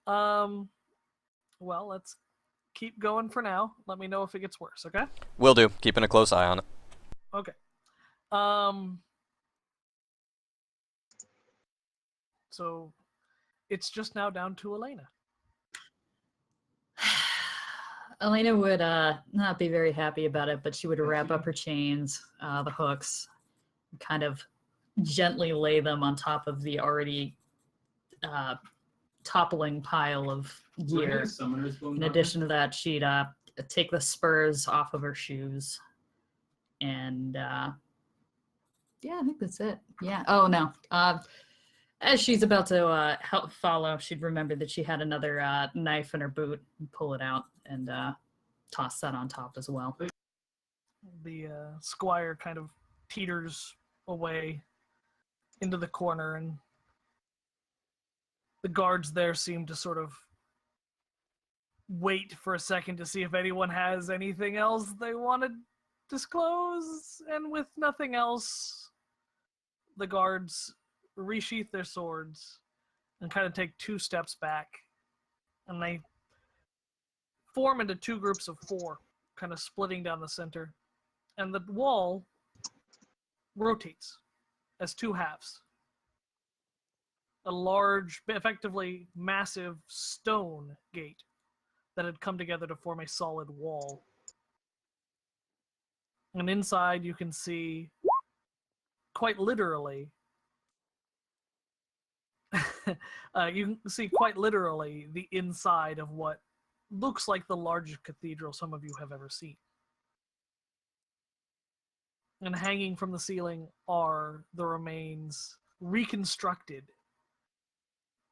Well, let's keep going for now. Let me know if it gets worse, okay? Will do. Keeping a close eye on it. Okay. So it's just now down to Elena. Elena would not be very happy about it, but she would wrap up her chains, the hooks, kind of gently lay them on top of the already toppling pile of gear. Summoners will In not- addition to that, she'd take the spurs off of her shoes. And yeah, I think that's it. Yeah. Oh, no. As she's about to help follow, she'd remember that she had another knife in her boot and pull it out and toss that on top as well. The squire kind of teeters away into the corner, and the guards there seem to sort of wait for a second to see if anyone has anything else they want to disclose, and with nothing else, the guards resheath their swords and kind of take 2 steps back, and they form into 2 groups of 4, kind of splitting down the center, and the wall rotates as 2 halves. A large, effectively massive stone gate that had come together to form a solid wall. And inside you can see, quite literally, the inside of what looks like the largest cathedral some of you have ever seen. And hanging from the ceiling are the remains, reconstructed,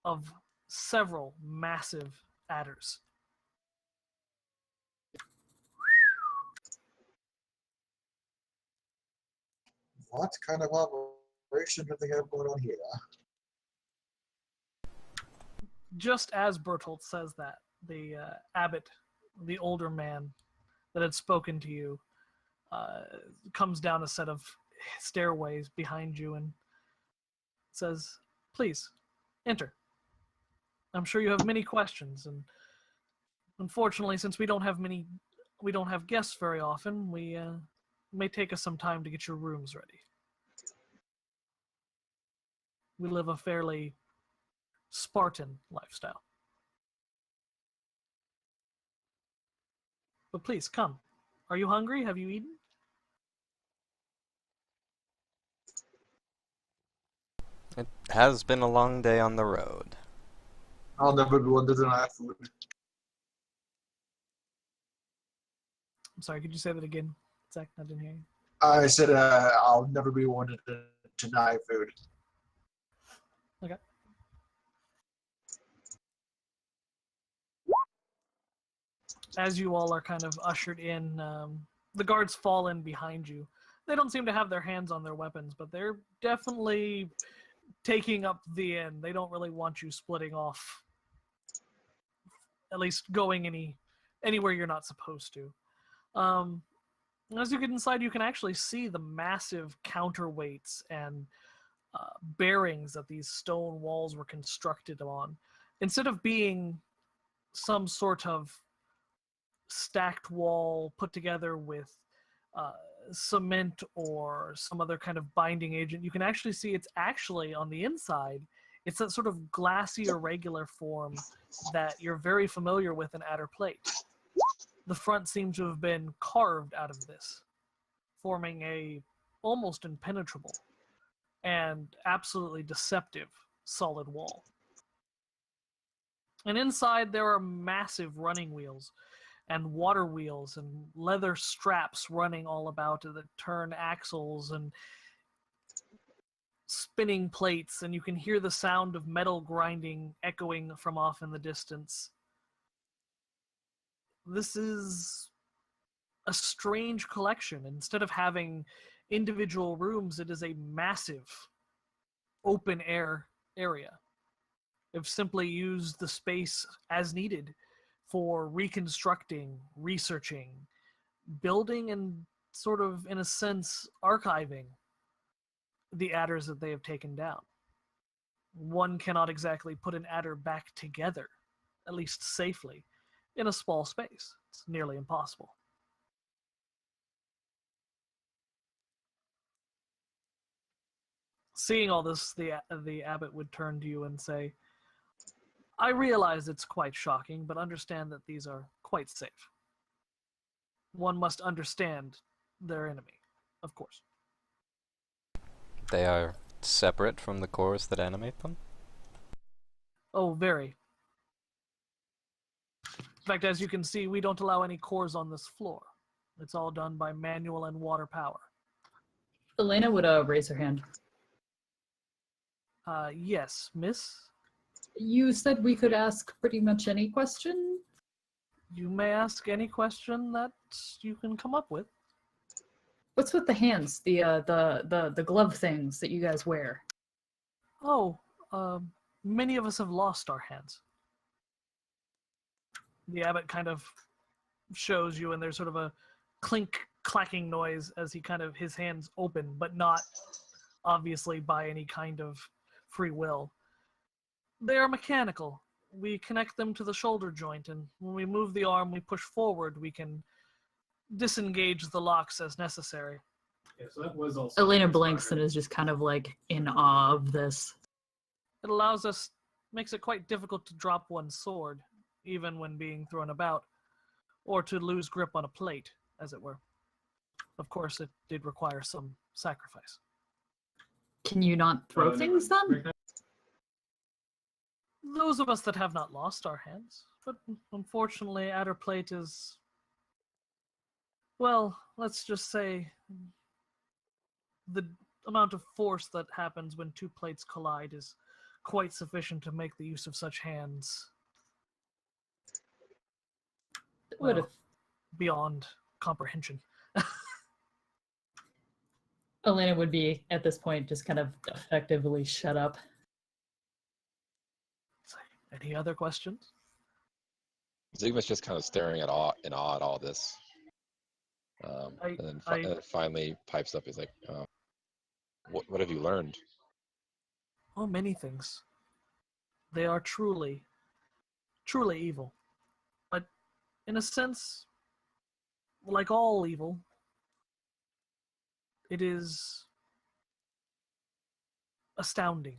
of several massive adders. What kind of operation do they have going on here? Just as Bertolt says that, the abbot, the older man that had spoken to you, comes down a set of stairways behind you and says, "Please, enter. I'm sure you have many questions, and unfortunately, since we don't have guests very often, we may take us some time to get your rooms ready. We live a fairly Spartan lifestyle. But please, come. Are you hungry? Have you eaten?" It has been a long day on the road. I'll never go into deny food. I'm sorry, could you say that again, Zach? I didn't hear you. I said I'll never be one to deny food. Okay. As you all are kind of ushered in, the guards fall in behind you. They don't seem to have their hands on their weapons, but they're definitely taking up the end. They don't really want you splitting off, at least going anywhere you're not supposed to. As you get inside, you can actually see the massive counterweights and bearings that these stone walls were constructed on. Instead of being some sort of stacked wall put together with cement or some other kind of binding agent, you can actually see it's actually on the inside. It's that sort of glassy, irregular form that you're very familiar with in Adder plate. The front seems to have been carved out of this, forming a almost impenetrable and absolutely deceptive solid wall. And inside there are massive running wheels and water wheels and leather straps running all about that turn axles and spinning plates, and you can hear the sound of metal grinding echoing from off in the distance. This is a strange collection. Instead of having individual rooms, it is a massive open air area. They've simply used the space as needed for reconstructing, researching, building, and sort of, in a sense, archiving the adders that they have taken down. One cannot exactly put an adder back together, at least safely, in a small space. It's nearly impossible. Seeing all this, the abbot would turn to you and say, "I realize it's quite shocking, but understand that these are quite safe. One must understand their enemy, of course." They are separate from the cores that animate them? Oh, very. In fact, as you can see, we don't allow any cores on this floor. It's all done by manual and water power. Elena would raise her hand. Yes, miss? You said we could ask pretty much any question? You may ask any question that you can come up with. What's with the hands? The glove things that you guys wear? Oh, many of us have lost our hands. The abbot kind of shows you, and there's sort of a clink, clacking noise as his hands open, but not obviously by any kind of free will. They are mechanical. We connect them to the shoulder joint, and when we move the arm, we push forward, we can disengage the locks as necessary. Yeah, so that was also Elena blinks and is just kind of like in awe of this. It allows us, makes it quite difficult to drop one's sword, even when being thrown about, or to lose grip on a plate, as it were. Of course, it did require some sacrifice. Can you not throw things then? Those of us that have not lost our hands, but unfortunately, adder plate is, well, let's just say the amount of force that happens when two plates collide is quite sufficient to make the use of such hands beyond comprehension. Elena would be, at this point, just kind of effectively shut up. Any other questions? Zygmunt's just kind of staring in awe at all this. And then finally pipes up. He's like, what have you learned? Oh, many things. They are truly, truly evil. But in a sense, like all evil, it is astounding.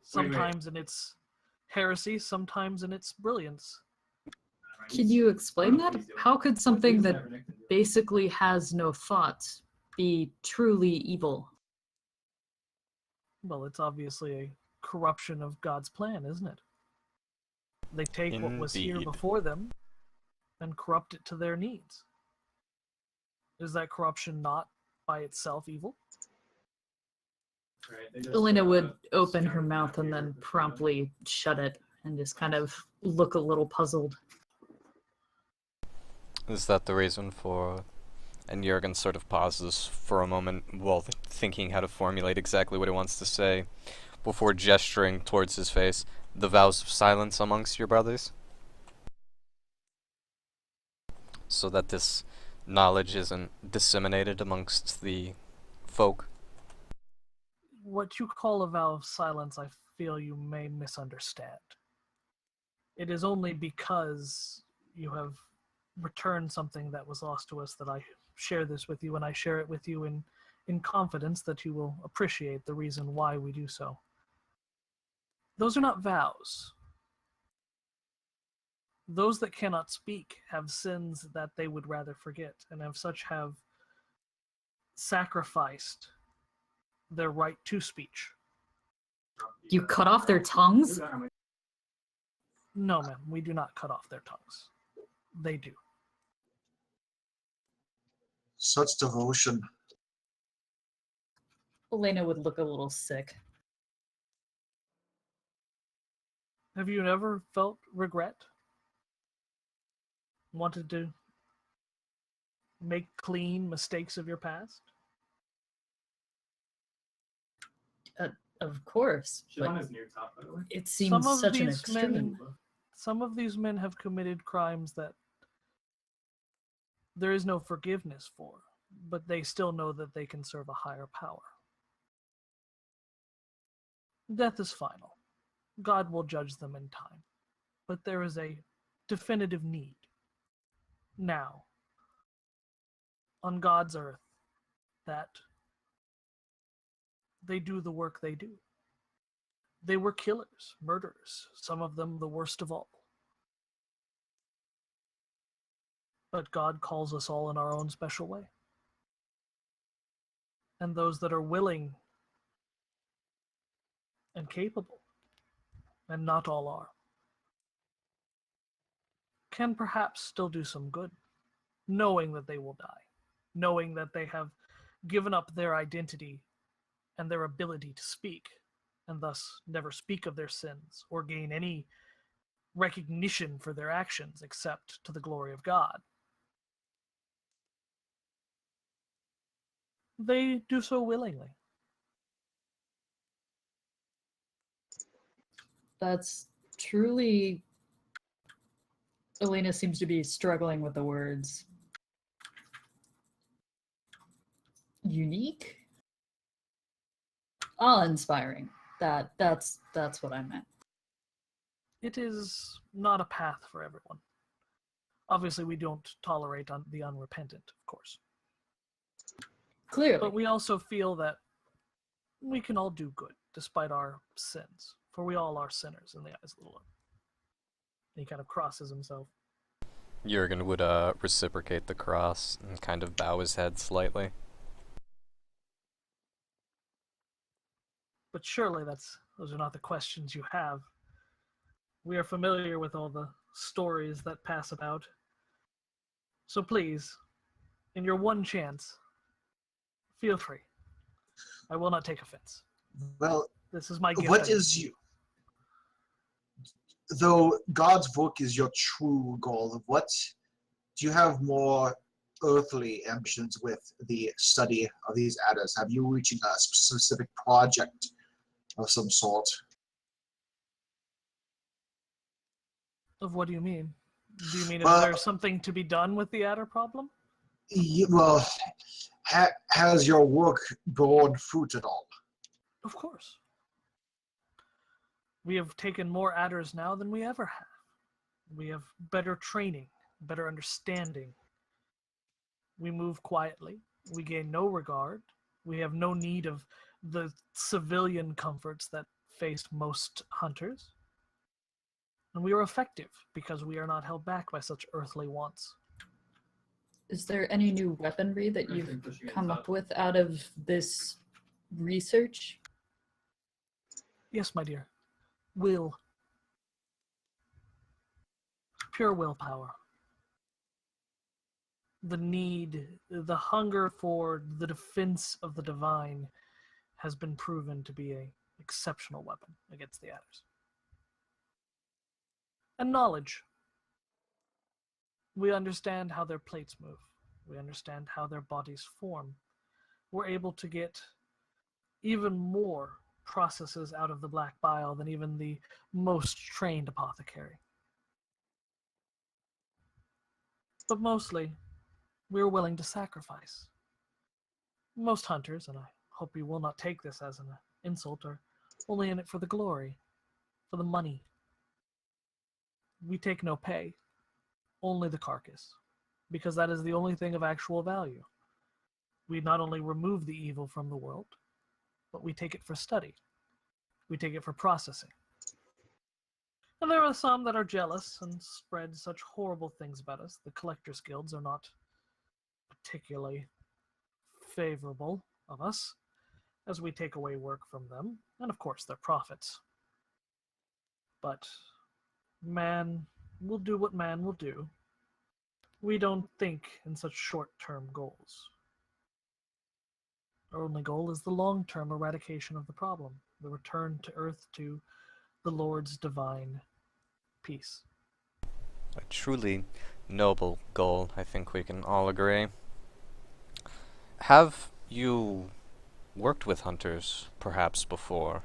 Sometimes in its heresy, sometimes in its brilliance. Can you explain that? How could something that basically has no thoughts be truly evil? Well, it's obviously a corruption of God's plan, isn't it? They take what was here Indeed. before them and corrupt it to their needs. Is that corruption not by itself evil? Elena would open her mouth and then promptly shut it and just kind of look a little puzzled. Is that the reason for... And Jurgen sort of pauses for a moment while thinking how to formulate exactly what he wants to say before gesturing towards his face. The vows of silence amongst your brothers? So that this knowledge isn't disseminated amongst the folk? What you call a vow of silence, I feel you may misunderstand. It is only because you have returned something that was lost to us that I share this with you, and I share it with you in confidence that you will appreciate the reason why we do so. Those are not vows. Those that cannot speak have sins that they would rather forget, and as such have sacrificed their right to speech. You cut off their tongues? No, ma'am, we do not cut off their tongues. They do. Such devotion. Elena would look a little sick. Have you never felt regret? Wanted to make clean mistakes of your past? Of course. She's on his near top, by the way. It seems such an these men, extreme. some of these men have committed crimes that there is no forgiveness for, but they still know that they can serve a higher power. Death is final. God will judge them in time, but there is a definitive need. Now, on God's earth, that they do the work they do. They were killers, murderers, some of them the worst of all. But God calls us all in our own special way. And those that are willing and capable and not all are, can perhaps still do some good, knowing that they will die, knowing that they have given up their identity and their ability to speak, and thus never speak of their sins or gain any recognition for their actions except to the glory of God. They do so willingly. That's truly. Elena seems to be struggling with the words. Unique? Awe-inspiring. That's what I meant. It is not a path for everyone. Obviously, we don't tolerate the unrepentant, of course. Clearly. But we also feel that we can all do good, despite our sins. For we all are sinners in the eyes of the Lord. And he kind of crosses himself. Jurgen would reciprocate the cross and kind of bow his head slightly. But surely those are not the questions you have. We are familiar with all the stories that pass about. So please, in your one chance, feel free. I will not take offense. Well, This is my gift. what is you? Though God's book is your true goal, what do you have more earthly ambitions with the study of these adders? Have you reaching a specific project of some sort? Of what do you mean? Do you mean Well, is there something to be done with the adder problem? Well, has your work borne fruit at all? Of course. We have taken more adders now than we ever have. We have better training, better understanding. We move quietly. We gain no regard. We have no need of the civilian comforts that face most hunters. And we are effective because we are not held back by such earthly wants. Is there any new weaponry that you've come up with out of this research? Yes, my dear. Will. Pure willpower. The need, the hunger for the defense of the divine has been proven to be an exceptional weapon against the adders. And knowledge. We understand how their plates move. We understand how their bodies form. We're able to get even more processes out of the black bile than even the most trained apothecary. But mostly, we're willing to sacrifice. Most hunters, and I hope you will not take this as an insult, are only in it for the glory, for the money. We take no pay, only the carcass, because that is the only thing of actual value. We not only remove the evil from the world, but we take it for study. We take it for processing. And there are some that are jealous and spread such horrible things about us. The collectors' guilds are not particularly favorable of us, as we take away work from them, and of course their profits. But man will do what man will do. We don't think in such short-term goals. Our only goal is the long-term eradication of the problem, the return to Earth to the Lord's divine peace. A truly noble goal, I think we can all agree. Have you worked with hunters, perhaps, before?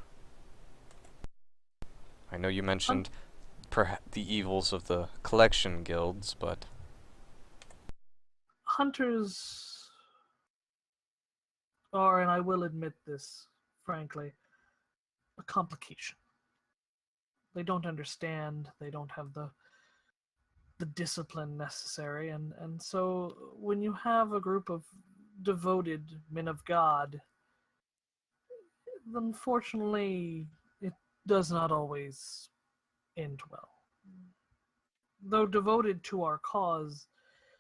I know you mentioned the evils of the collection guilds, but... Hunters are, and I will admit this, frankly, a complication. They don't understand, they don't have the discipline necessary, and so when you have a group of devoted men of God, unfortunately, it does not always end well. Though devoted to our cause,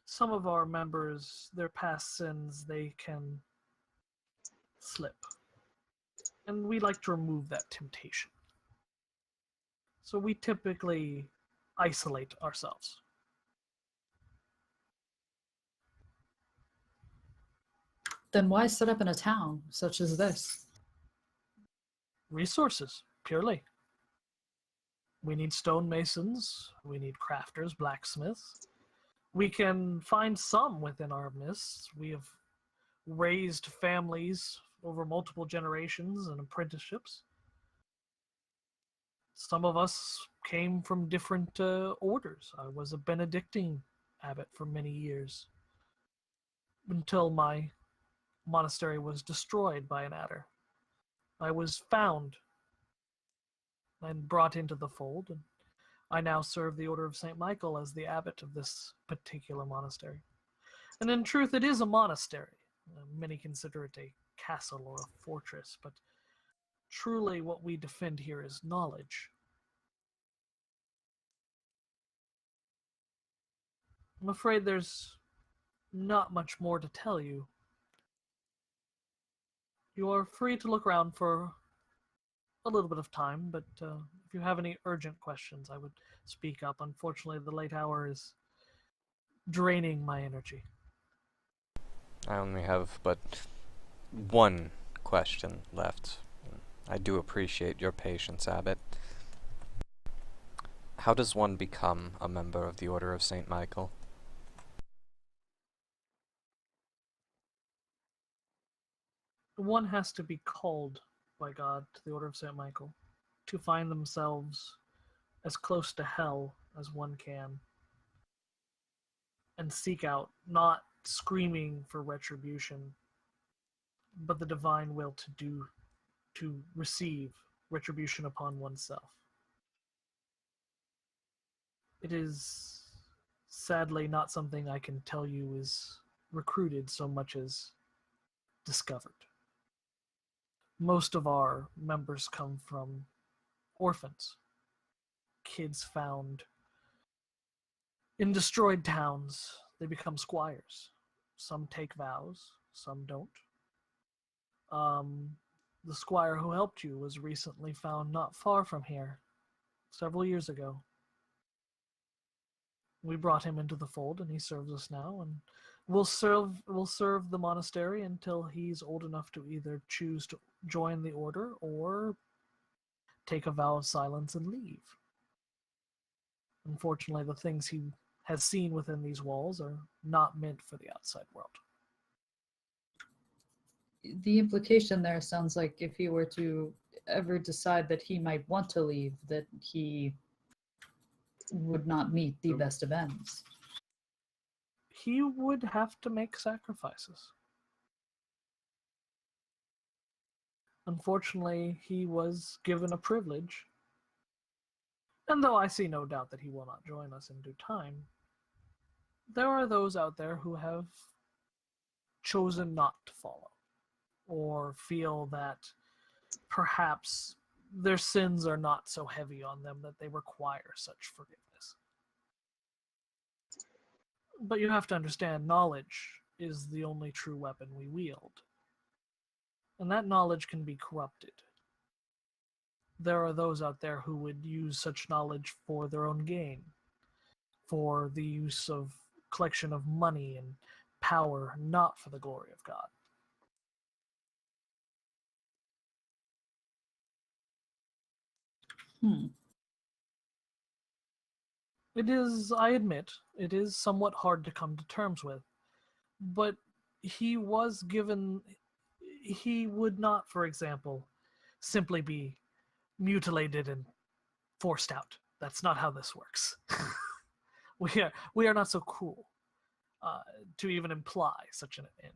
some of our members, their past sins, they can slip. And we like to remove that temptation. So we typically isolate ourselves. Then why set up in a town such as this? Resources, purely. We need stonemasons, we need crafters, blacksmiths. We can find some within our midst. We have raised families over multiple generations and apprenticeships. Some of us came from different orders. I was a Benedictine abbot for many years, until my monastery was destroyed by an adder. I was found and brought into the fold, and I now serve the Order of St. Michael as the abbot of this particular monastery. And in truth, it is a monastery. Many consider it a castle or a fortress, but truly what we defend here is knowledge. I'm afraid there's not much more to tell you. You are free to look around for a little bit of time, but if you have any urgent questions, I would speak up. Unfortunately, the late hour is draining my energy. I only have but one question left. I do appreciate your patience, Abbot. How does one become a member of the Order of St. Michael? One has to be called by God to the Order of St. Michael to find themselves as close to hell as one can and seek out, not screaming for retribution, but the divine will to receive retribution upon oneself. It is sadly not something I can tell you is recruited so much as discovered. Most of our members come from orphans, kids found in destroyed towns. They become squires. Some take vows, some don't. The squire who helped you was recently found not far from here, several years ago. We brought him into the fold, and he serves us now, and we'll serve the monastery until he's old enough to either choose to join the order or take a vow of silence and leave. Unfortunately, the things he has seen within these walls are not meant for the outside world. The implication there sounds like if he were to ever decide that he might want to leave, that he would not meet the best of ends. He would have to make sacrifices. Unfortunately, he was given a privilege, and though I see no doubt that he will not join us in due time, there are those out there who have chosen not to follow, or feel that perhaps their sins are not so heavy on them that they require such forgiveness. But you have to understand, knowledge is the only true weapon we wield. And that knowledge can be corrupted. There are those out there who would use such knowledge for their own gain, for the use of collection of money and power, not for the glory of God. It is, I admit, it is somewhat hard to come to terms with, but he was given, he would not, for example, simply be mutilated and forced out. That's not how this works. we are not so cruel to even imply such an end.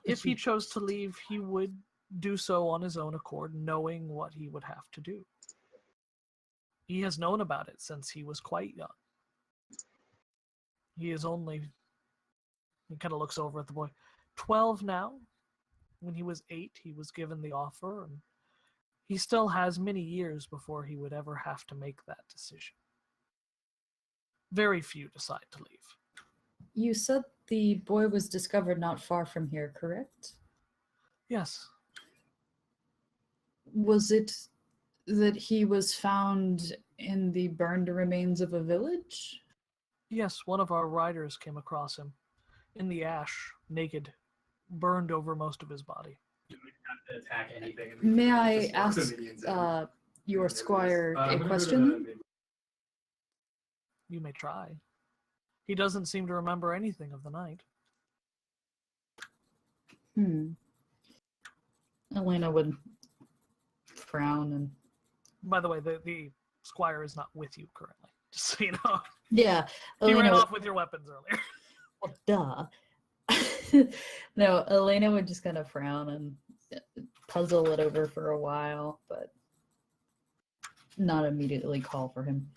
If he chose to leave, he would do so on his own accord, knowing what he would have to do. He has known about it since he was quite young. He kind of looks over at the boy, 12 now. When he was 8, he was given the offer, and he still has many years before he would ever have to make that decision. Very few decide to leave. You said the boy was discovered not far from here, correct? Yes. Was it that he was found in the burned remains of a village? Yes, one of our riders came across him in the ash, naked, burned over most of his body. You don't have to attack anything. May I Just walk the ask minions in. your squire I'm a gonna go to question? You may try. He doesn't seem to remember anything of the night. Elena would frown and... By the way, the squire is not with you currently, just so you know. Yeah, He ran Elena off with your weapons earlier. well, duh. No, Elena would just kind of frown and puzzle it over for a while, but not immediately call for him.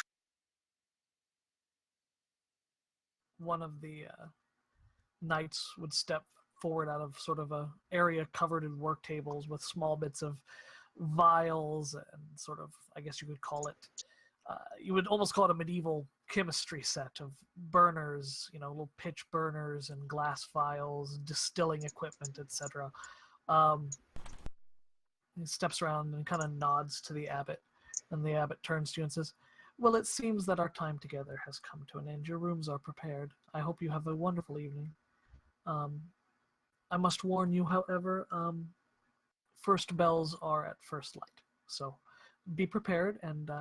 One of the knights would step forward out of sort of a area covered in work tables with small bits of vials and sort of, I guess you could call it, you would almost call it a medieval chemistry set of burners, little pitch burners and glass vials, distilling equipment, etc. He steps around and kind of nods to the abbot, and the abbot turns to you and says, "Well, it seems that our time together has come to an end. Your rooms are prepared. I hope you have a wonderful evening. I must warn you, however, first bells are at first light. So be prepared, and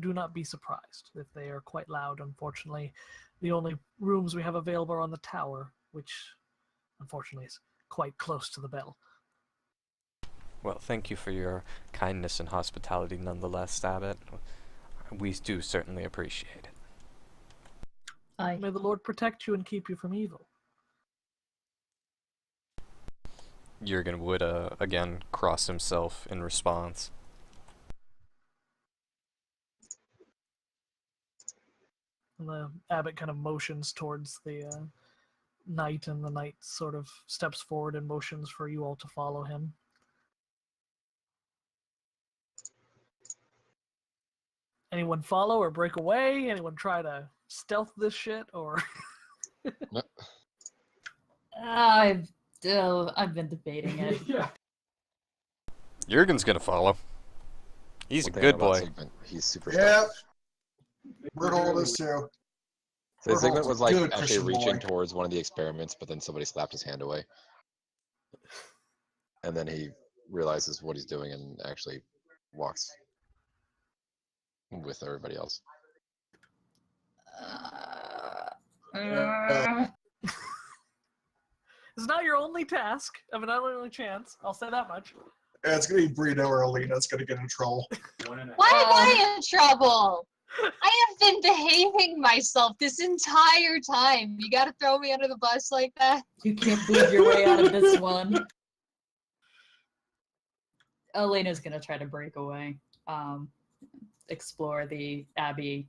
do not be surprised if they are quite loud. Unfortunately, the only rooms we have available are on the tower, which unfortunately is quite close to the bell." Well, thank you for your kindness and hospitality nonetheless, Abbot. We do certainly appreciate it. Aye. May the Lord protect you and keep you from evil. Jurgen would again cross himself in response. And the abbot kind of motions towards the knight, and the knight sort of steps forward and motions for you all to follow him. Anyone follow or break away? Anyone try to stealth this shit, or? No. I've been debating it. Yeah. Jurgen's gonna follow. He's a One thing good about boy. Zygmunt, he's super Yep. stealthy. Berthold is too. So Zygmunt Berthold's was a like good actually Christian reaching boy. towards one of the experiments, but then somebody slapped his hand away. And then he realizes what he's doing and actually walks with everybody else. It's not your only task, of an only chance. I'll say that much. Yeah, it's gonna be Brito or Alina that's gonna get in trouble. One and a Why am I in trouble? I have been behaving myself this entire time. You gotta throw me under the bus like that? You can't bleed your way out of this one. Elena's gonna try to break away, explore the abbey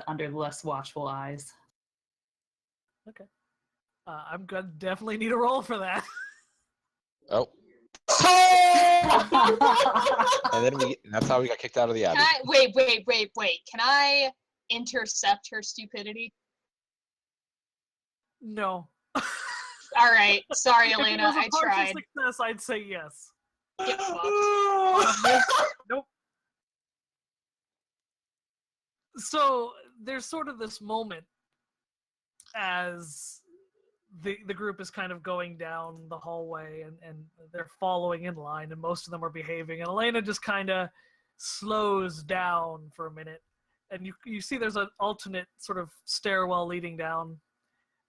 under less watchful eyes. Okay. I'm gonna definitely need a roll for that. Oh, and then that's how we got kicked out of the abbey. Can I, wait. Can I intercept her stupidity? No. All right. Sorry, If it Elena. was a I partial tried. success, I'd say yes. Get fucked. Nope. So there's sort of this moment as the group is kind of going down the hallway, and they're following in line, and most of them are behaving, and Elena just kind of slows down for a minute, and you see there's an alternate sort of stairwell leading down,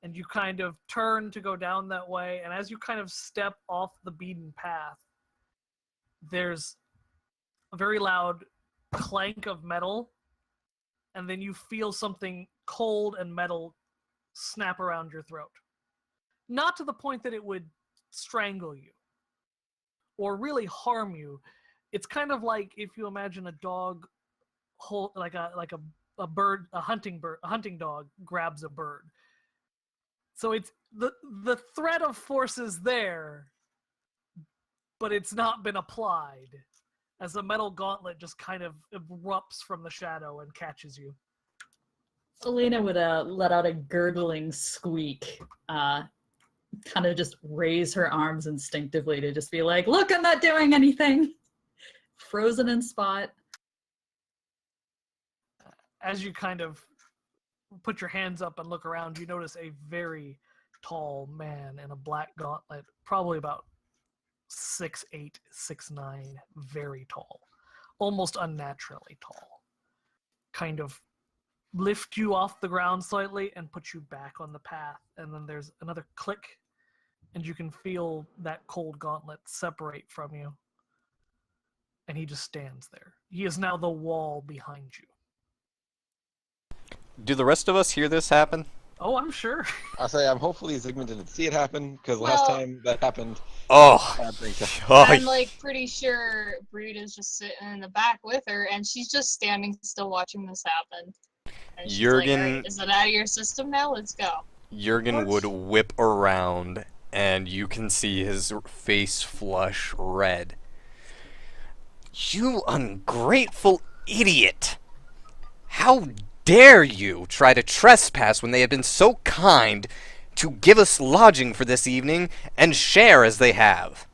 and you kind of turn to go down that way, and as you kind of step off the beaten path, there's a very loud clank of metal, and then you feel something cold and metal snap around your throat. Not to the point that it would strangle you or really harm you. It's kind of like if you imagine a dog, like a bird, a hunting dog grabs a bird. So it's the threat of force is there, but it's not been applied, as the metal gauntlet just kind of erupts from the shadow and catches you. Elena would let out a gurgling squeak, kind of just raise her arms instinctively to just be like, "Look, I'm not doing anything." Frozen in spot. as you kind of put your hands up and look around, you notice a very tall man in a black gauntlet, probably about 6'8", 6'9", very tall, almost unnaturally tall. Kind of lift you off the ground slightly and put you back on the path, and then there's another click, and you can feel that cold gauntlet separate from you. And he just stands there. He is now the wall behind you. Do the rest of us hear this happen? Oh, I'm sure. I say, hopefully Zygmunt didn't see it happen, because last Well- time that happened, Oh, bad things happened. oh, I'm like pretty sure Britta's just sitting in the back with her, and she's just standing still watching this happen. And she's like, Jurgen- "Alright, is it out of your system now? Let's go." Jurgen would whip around, and you can see his face flush red. You ungrateful idiot! How dare you try to trespass when they have been so kind to give us lodging for this evening and share as they have?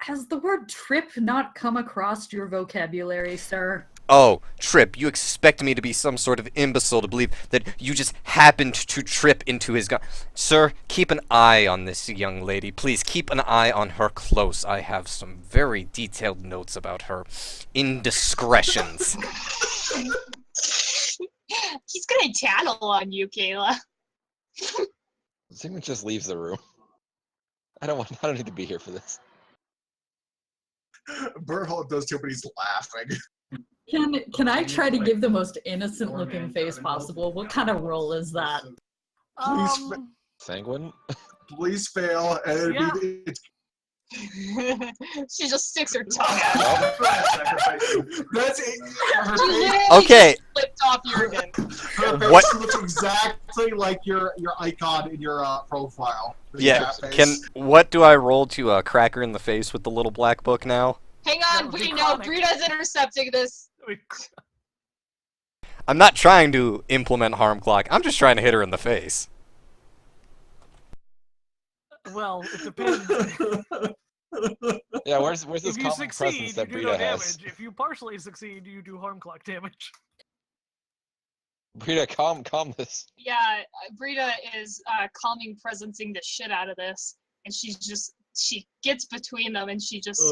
Has the word trip not come across your vocabulary, sir? Oh, Trip, you expect me to be some sort of imbecile to believe that you just happened to trip into his gun. Sir, keep an eye on this young lady. Please keep an eye on her close. I have some very detailed notes about her indiscretions. He's gonna tattle on you, Kayla. Zygmunt just leaves the room. I don't need to be here for this. Berthold does too, but he's laughing. Can I try to give the most innocent looking face possible? What kind of roll is that? Sanguine? Please fail, and it'd Yeah. be it's She just sticks her tongue out. that's it. Her She face, literally Okay. just flipped off Jurgen. her face What- looks exactly like your icon in your profile. Yeah, That can face. what do I roll to crack her in the face with the little black book now? Hang That on, would be no, chronic. Britta's intercepting this. I'm not trying to implement harm clock. I'm just trying to hit her in the face. Well, it depends. Yeah, where's this If you common presence succeed, you that do Brita no has? damage. If you partially succeed, you do harm clock damage. Brita, calm this. Yeah, Britta is calming presencing the shit out of this, and she gets between them, and she just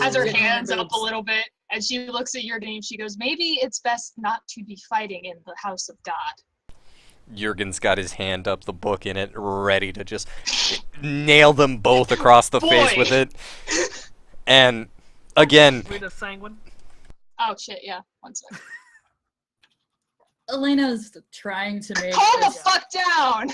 has her hands up a little bit, and she looks at Jurgen and she goes, "Maybe it's best not to be fighting in the house of God." Jurgen's got his hand up, the book in it, ready to just nail them both across the face Boy. with it. And again, Rita Sanguine. Oh shit, yeah, one sec. Elena's trying to make Calm the this, fuck down!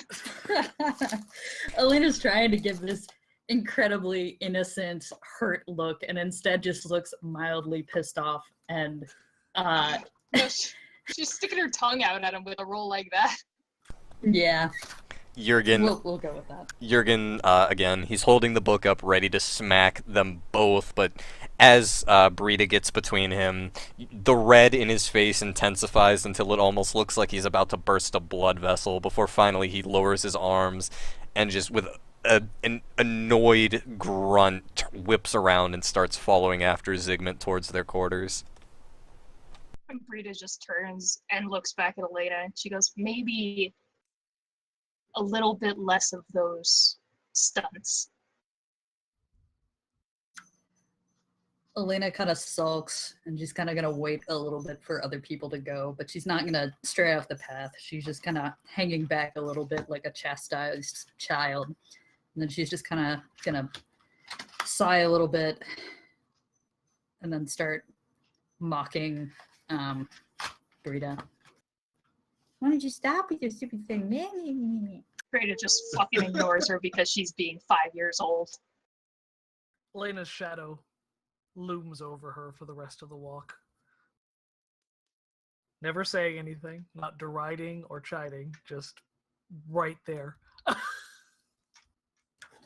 Elena's trying to give this incredibly innocent, hurt look, and instead just looks mildly pissed off. And No, she's sticking her tongue out at him with a roll like that. yeah, Jurgen, we'll go with that. Jurgen, again, he's holding the book up, ready to smack them both, but as Brita gets between him, the red in his face intensifies until it almost looks like he's about to burst a blood vessel before finally he lowers his arms and just with an annoyed grunt whips around and starts following after Zygmunt towards their quarters. And Brita just turns and looks back at Elena, and she goes, "Maybe a little bit less of those stunts." Elena kind of sulks, and she's kind of gonna wait a little bit for other people to go, but she's not gonna stray off the path. She's just kind of hanging back a little bit like a chastised child, and then she's just kind of gonna sigh a little bit, and then start mocking Brita. Why don't you stop with your stupid thing? Brita just fucking ignores her because she's being 5 years old. Elena's shadow looms over her for the rest of the walk. Never saying anything, not deriding or chiding, just right there.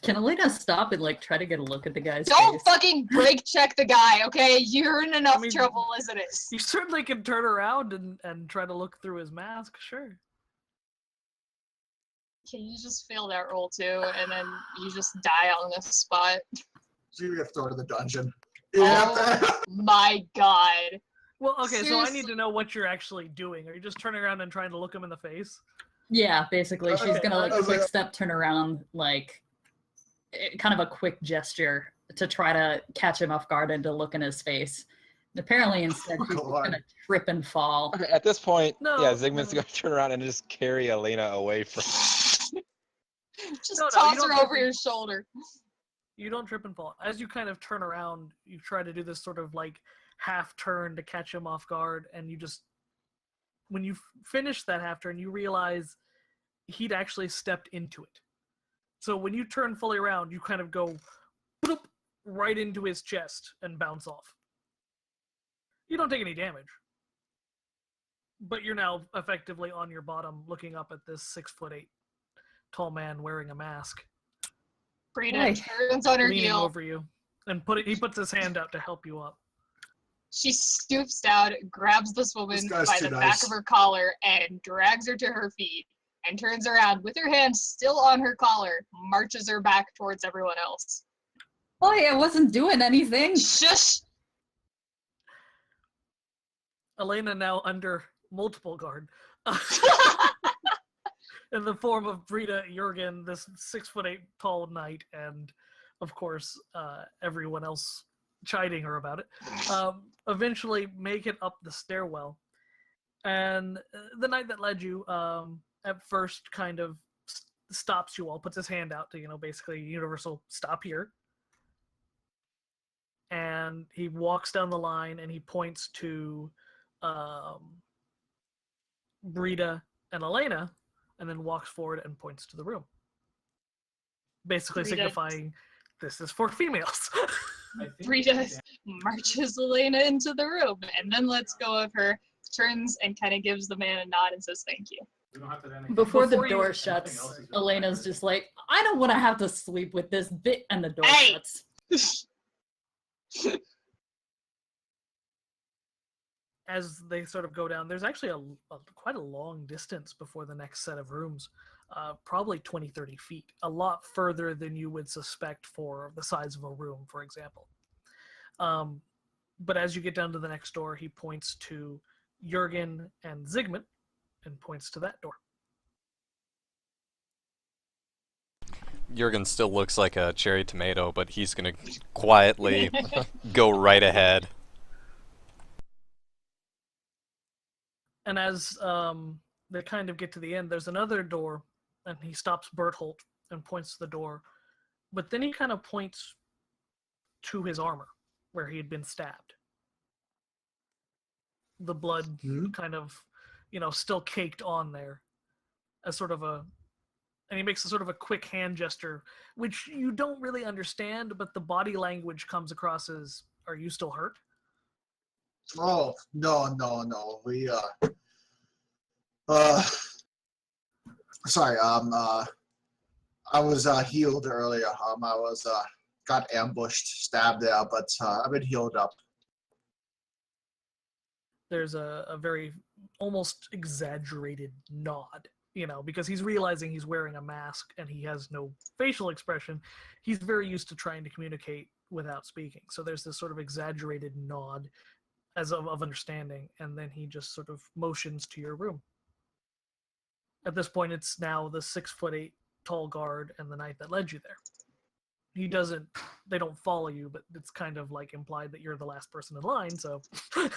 Can Elena stop and like try to get a look at the guy's Don't face? fucking break check the guy, okay? You're in enough trouble as it is. You certainly can turn around and try to look through his mask, sure. Can you just fail that roll too, and then you just die on the spot? So you have to throw to the dungeon. Oh my god. Well, okay, so I need Seriously. to know what you're actually doing. Are you just turning around and trying to look him in the face? Yeah, basically, she's Okay, gonna like I was quick like- step, turn around, like kind of a quick gesture to try to catch him off guard and to look in his face. And apparently, instead, she's just God. gonna trip and fall. Okay, at this point, No, yeah, Zygmunt's no. going to turn around and just carry Elena away from. Just No, you toss don't her trip over and- your shoulder. You don't trip and fall. As you kind of turn around, you try to do this sort of like half turn to catch him off guard, and you just, when you finish that half turn, you realize he'd actually stepped into it. So when you turn fully around, you kind of go bloop, right into his chest and bounce off. You don't take any damage, but you're now effectively on your bottom, looking up at this 6'8" tall man wearing a mask, Brita Boy. turns on her leaning heel. over you, and he puts his hand out to help you up. She stoops down, grabs this woman This guy's by too the back nice. of her collar, and drags her to her feet, and turns around with her hand still on her collar, marches her back towards everyone else. Boy, I wasn't doing anything. Shush! Elena now under multiple guard. In the form of Brita, Jurgen, this 6'8" tall knight, and of course, everyone else chiding her about it. Eventually make it up the stairwell. And the knight that led you, at first kind of stops you all, puts his hand out to, basically universal stop here. And he walks down the line and he points to Brita and Elena, and then walks forward and points to the room. Basically Brita- signifying this is for females. I think Brita marches Elena into the room, and then lets go of her, turns and kind of gives the man a nod and says thank you. we don't have to then Before the Before you- door Nothing shuts, else is gonna Elena's matter. just like, I don't want to have to sleep with this bit, and the door Hey! shuts. As they sort of go down, there's actually quite a long distance before the next set of rooms, probably 20, 30 feet, a lot further than you would suspect for the size of a room, for example. But as you get down to the next door, he points to Jurgen and Zygmunt and points to that door. Jurgen still looks like a cherry tomato, but he's gonna quietly go right ahead. And as they kind of get to the end, there's another door, and he stops Berthold and points to the door. But then he kind of points to his armor, where he had been stabbed. The blood kind of, still caked on there, as sort of a, and he makes a sort of a quick hand gesture, which you don't really understand, but the body language comes across as, "Are you still hurt?" Oh, no. We, sorry, I was, healed earlier. I was, got ambushed, stabbed there, but, I've been healed up. There's a very almost exaggerated nod, because he's realizing he's wearing a mask and he has no facial expression. He's very used to trying to communicate without speaking. So there's this sort of exaggerated nod as of understanding, and then he just sort of motions to your room. At this point, it's now the 6'8" tall guard and the knight that led you there. They don't follow you, but it's kind of like implied that you're the last person in line, so if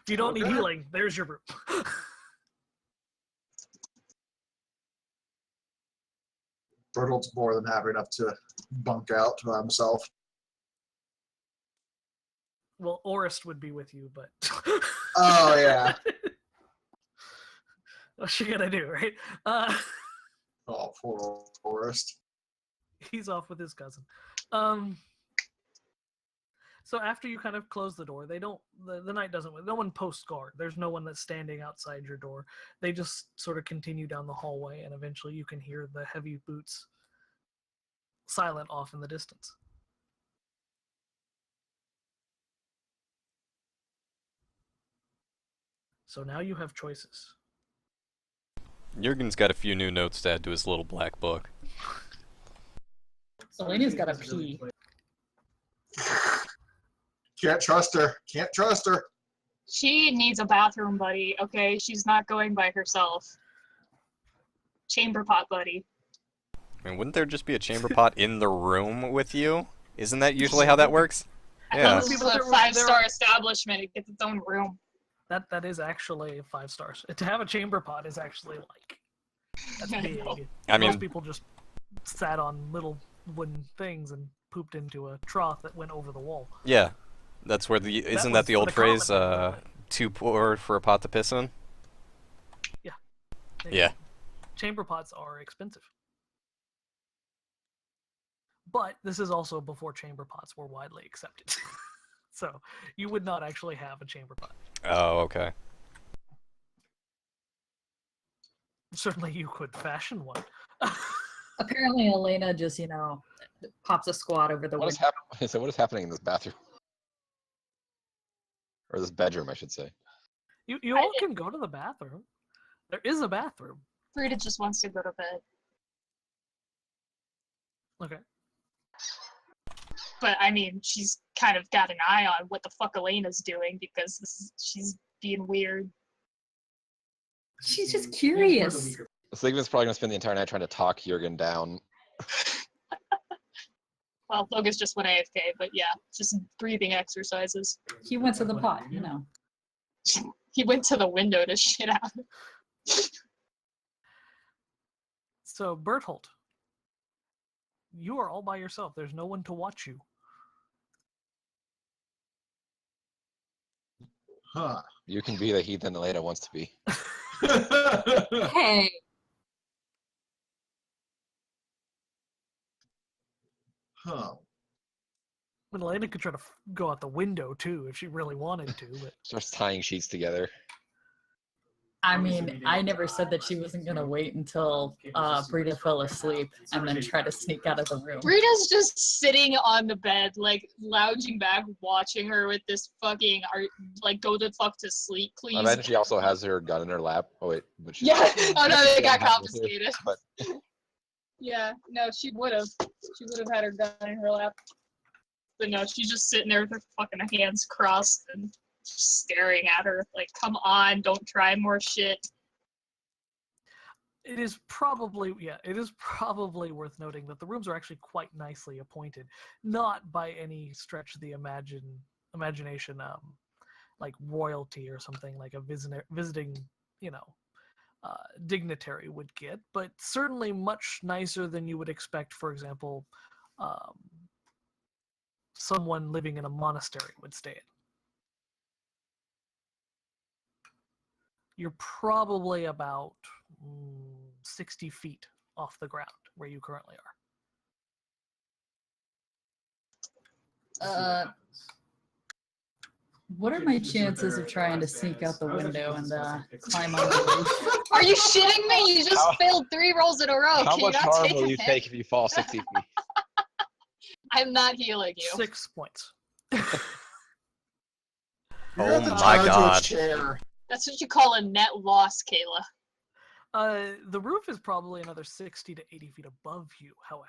you don't need Okay. healing, there's your room. Bertold's more than happy enough to bunk out by himself. Well, Orist would be with you, but Oh, yeah. what's she gonna do, right? Oh, poor Forrest. He's off with his cousin. So after you kind of close the door, the night doesn't, no one posts guard. There's no one that's standing outside your door. They just sort of continue down the hallway, and eventually you can hear the heavy boots silent off in the distance. So now you have choices. Jurgen's got a few new notes to add to his little black book. Elena's got a pee. Can't trust her. Can't trust her. She needs a bathroom buddy, okay? She's not going by herself. Chamber pot buddy. I mean, wouldn't there just be a chamber pot in the room with you? Isn't that usually how that works? I Yeah. thought this People was a that were- 5-star establishment. It gets its own room. That is actually 5 stars. To have a chamber pot is actually like that's big. I mean- Most people just sat on little wooden things and pooped into a trough that went over the wall. Yeah. That's where the isn't that was the for old the phrase, common people. too poor for a pot to piss in? Yeah. Chamber pots are expensive. But this is also before chamber pots were widely accepted. So you would not actually have a chamber pot. Oh, okay. Certainly you could fashion one. Apparently, Elena just, pops a squat over the What is window. happening? So what is happening in this bathroom? Or this bedroom, I should say. You all can go to the bathroom. There is a bathroom. Frida just wants to go to bed. Okay. But I mean, she's kind of got an eye on what the fuck Elena's doing because she's being weird. She's just curious. Sigmund's probably gonna spend the entire night trying to talk Jurgen down. Well, Logus just went AFK, but yeah, just breathing exercises. He went to the pot, He went to the window to shit out. So Berthold, you are all by yourself. There's no one to watch you. Huh. You can be the heathen Elena wants to be. Hey, Huh. I mean, Elena could try to go out the window too if she really wanted to, but Starts tying sheets together. I mean, I never said that she wasn't gonna wait until Brita fell asleep and then try to sneak out of the room. Rita's just sitting on the bed, like lounging back, watching her with this fucking go the fuck to sleep, please. I imagine she also has her gun in her lap. Oh wait, but she. Yeah. Oh no, they got Yeah, confiscated. But Yeah. No, she would have. She would have had her gun in her lap. But no, she's just sitting there with her fucking hands crossed and just staring at her. Like, come on, don't try more shit. it is probably worth noting that the rooms are actually quite nicely appointed, not by any stretch of the imagination, like royalty or something like a visiting, dignitary would get, but certainly much nicer than you would expect, for example, someone living in a monastery would stay in. You're probably about 60 feet off the ground where you currently are. What are my chances of trying to sneak out the window and climb on the roof? Are you shitting me? You just failed 3 rolls in a row. how Can you much not harm take will a you hit? take if you fall 60 feet? I'm not healing you. 6 points. You're Oh at the my charge of a God. chair. That's what you call a net loss, Kayla. The roof is probably another 60 to 80 feet above you, however.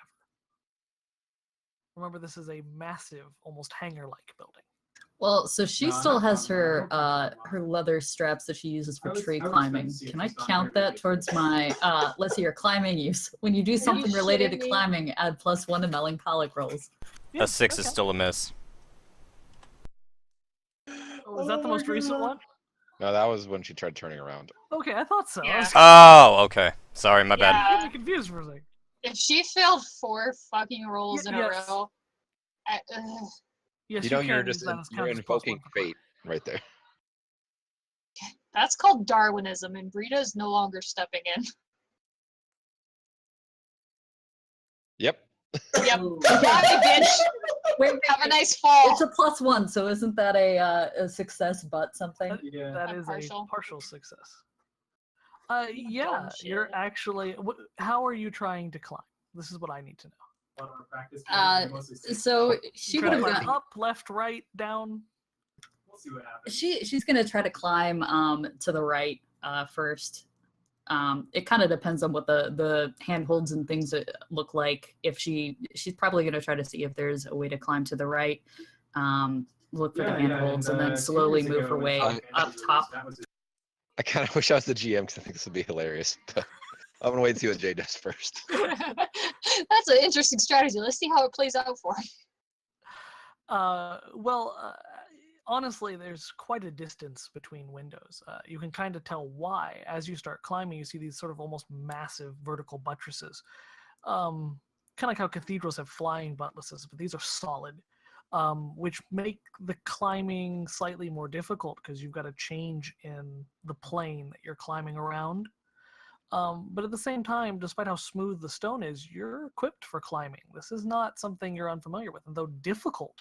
Remember, this is a massive, almost hangar-like building. Well, so she No, still not has climbing. her I don't climb her leather straps that she uses for I was- tree I was climbing. trying to see if Can I it's on count there. that towards my let's see your climbing use? When you do something related to shitting me? climbing, add +1 to melancholic rolls. Yeah, A 6 is okay. still a miss. Oh, is that the most recent one? No, that was when she tried turning around. Okay, I thought so. I Yeah. was Oh, okay. Sorry, my bad. getting confused for a second. If she failed 4 fucking rolls in a Yes. row, Yes, You know, can you're use just that as you're count as +1 invoking for climb. fate right there. that's called Darwinism, and Brita is no longer stepping in. Yep. Yep. Ooh. Got it, bitch. Wait, Have a nice fall. it's a +1, so isn't that a success but something? Yeah. That A is partial? a partial success. Yeah, dumb you're shit. actually. How are you trying to climb? This is what I need to know. A lot of practice, mostly So she Try would to have climb got. up, left, right, down. We'll see what happens. She's gonna try to climb to the right first. It kind of depends on what the handholds and things look like. If she's probably gonna try to see if there's a way to climb to the right. look for the handholds, and then slowly move her way up top. I kind of wish I was the GM because I think this would be hilarious. But I'm gonna wait and see what Jay does first. That's an interesting strategy. Let's see how it plays out for him. Honestly, there's quite a distance between windows. You can kind of tell why. As you start climbing, you see these sort of almost massive vertical buttresses. Kind of like how cathedrals have flying buttresses, but these are solid, which make the climbing slightly more difficult because you've got to change in the plane that you're climbing around. But at the same time, despite how smooth the stone is, you're equipped for climbing. This is not something you're unfamiliar with, and though difficult,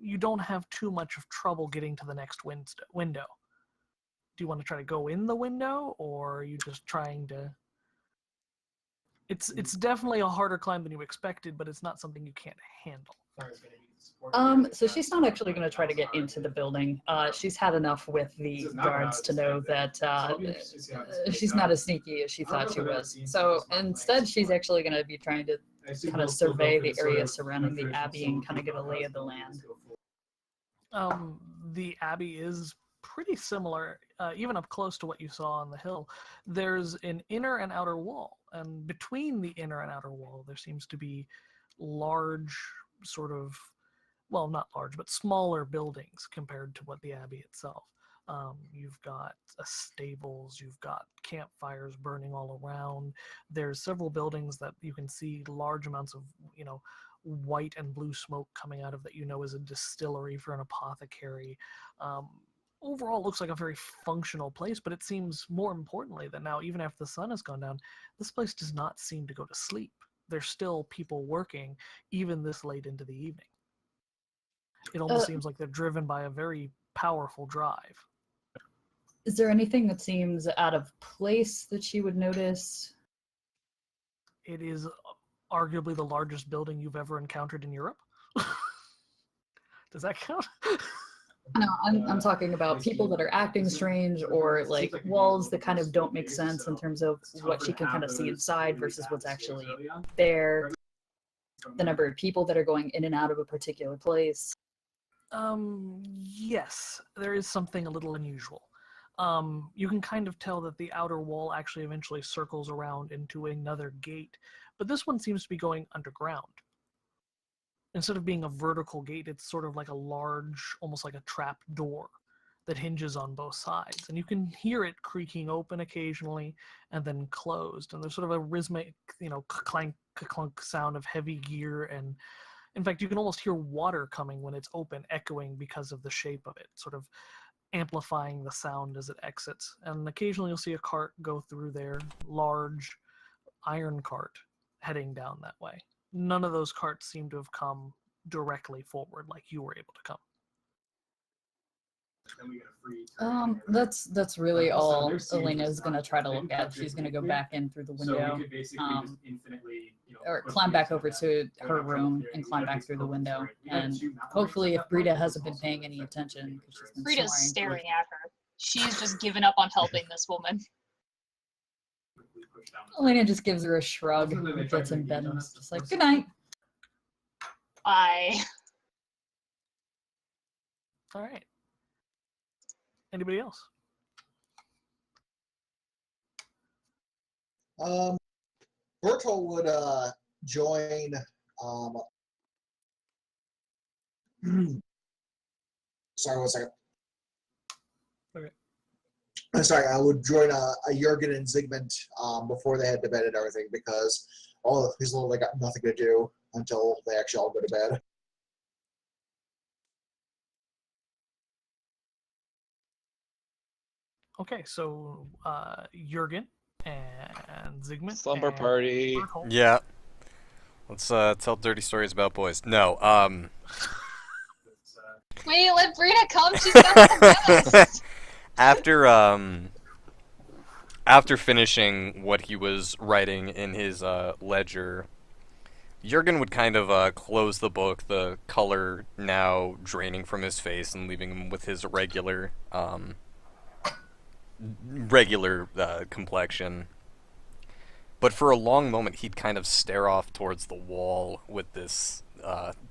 you don't have too much of trouble getting to the next window. Do you want to try to go in the window, or are you just trying to... It's definitely a harder climb than you expected, but it's not something you can't handle. So she's not actually going to try to get into the building. She's had enough with the guards to know that she's not as sneaky as she thought she was. So instead, she's actually going to be trying to kind of survey the area surrounding the abbey and kind of get a lay of the land. The abbey is pretty similar, even up close to what you saw on the hill. There's an inner and outer wall, and between the inner and outer wall, there seems to be large sort of, well, not large, but smaller buildings compared to what the abbey itself. You've got stables, you've got campfires burning all around. There's several buildings that you can see large amounts of, white and blue smoke coming out of that is a distillery for an apothecary. Overall, it looks like a very functional place, but it seems more importantly that now, even after the sun has gone down, this place does not seem to go to sleep. There's still people working, even this late into the evening. It almost seems like they're driven by a very powerful drive. Is there anything that seems out of place that she would notice? It is arguably the largest building you've ever encountered in Europe. Does that count? No, I'm talking about people that are acting strange, or like walls that kind of don't make sense in terms of what she can kind of see inside versus what's actually there. The number of people that are going in and out of a particular place. Yes, there is something a little unusual. You can kind of tell that the outer wall actually eventually circles around into another gate, but this one seems to be going underground. Instead of being a vertical gate, it's sort of like a large, almost like a trap door that hinges on both sides. And you can hear it creaking open occasionally and then closed. And there's sort of a rhythmic, clank, clunk sound of heavy gear. And in fact, you can almost hear water coming when it's open, echoing because of the shape of it, sort of amplifying the sound as it exits. And occasionally you'll see a cart go through there, large iron cart heading down that way. None of those carts seem to have come directly forward like you were able to come. That's really all Elena's gonna try to look at. She's gonna go back in through the window, or climb back over to her room and climb back through the window. And hopefully, if Brita hasn't been paying any attention, because she's been Brita's snoring. staring at her. She's just given up on helping this woman. Elena just gives her a shrug and gets in bed and is just like, good night. Bye. All right. Anybody else? Bertel would join. Sorry, 1 second. Okay. Sorry, I would join a Jurgen and Zygmunt before they head to bed and everything, because all of these little, they got nothing to do until they actually all go to bed. Okay, so Jurgen and Zygmunt. Slumber and party. Bertolt. Yeah. Let's tell dirty stories about boys. No, Wait, let Brita come. She's got the best. After finishing what he was writing in his ledger, Jurgen would kind of close the book, the color now draining from his face and leaving him with his regular complexion. But for a long moment, he'd kind of stare off towards the wall with this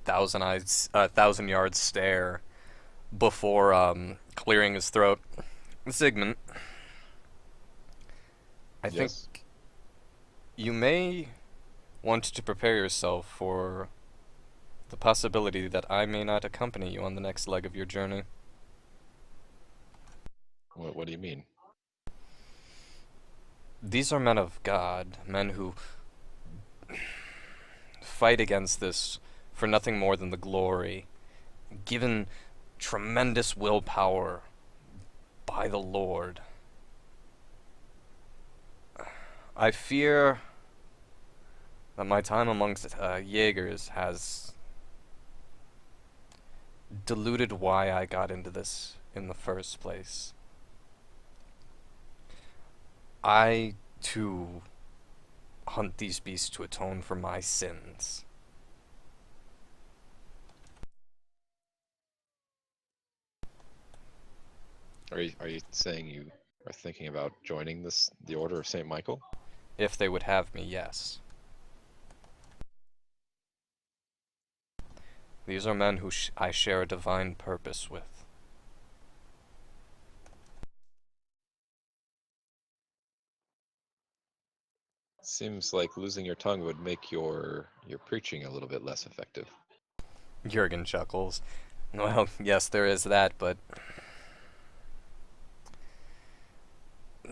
thousand yard stare before clearing his throat. Zygmunt, I think Yes. you may want to prepare yourself for the possibility that I may not accompany you on the next leg of your journey. What do you mean? These are men of God, men who fight against this for nothing more than the glory, given tremendous willpower by the Lord. I fear that my time amongst Jaegers has diluted why I got into this in the first place. I, too, hunt these beasts to atone for my sins. Are you saying you are thinking about joining the Order of Saint Michael? If they would have me, yes. These are men who I share a divine purpose with. Seems like losing your tongue would make your preaching a little bit less effective. Jurgen chuckles. Well, yes, there is that, but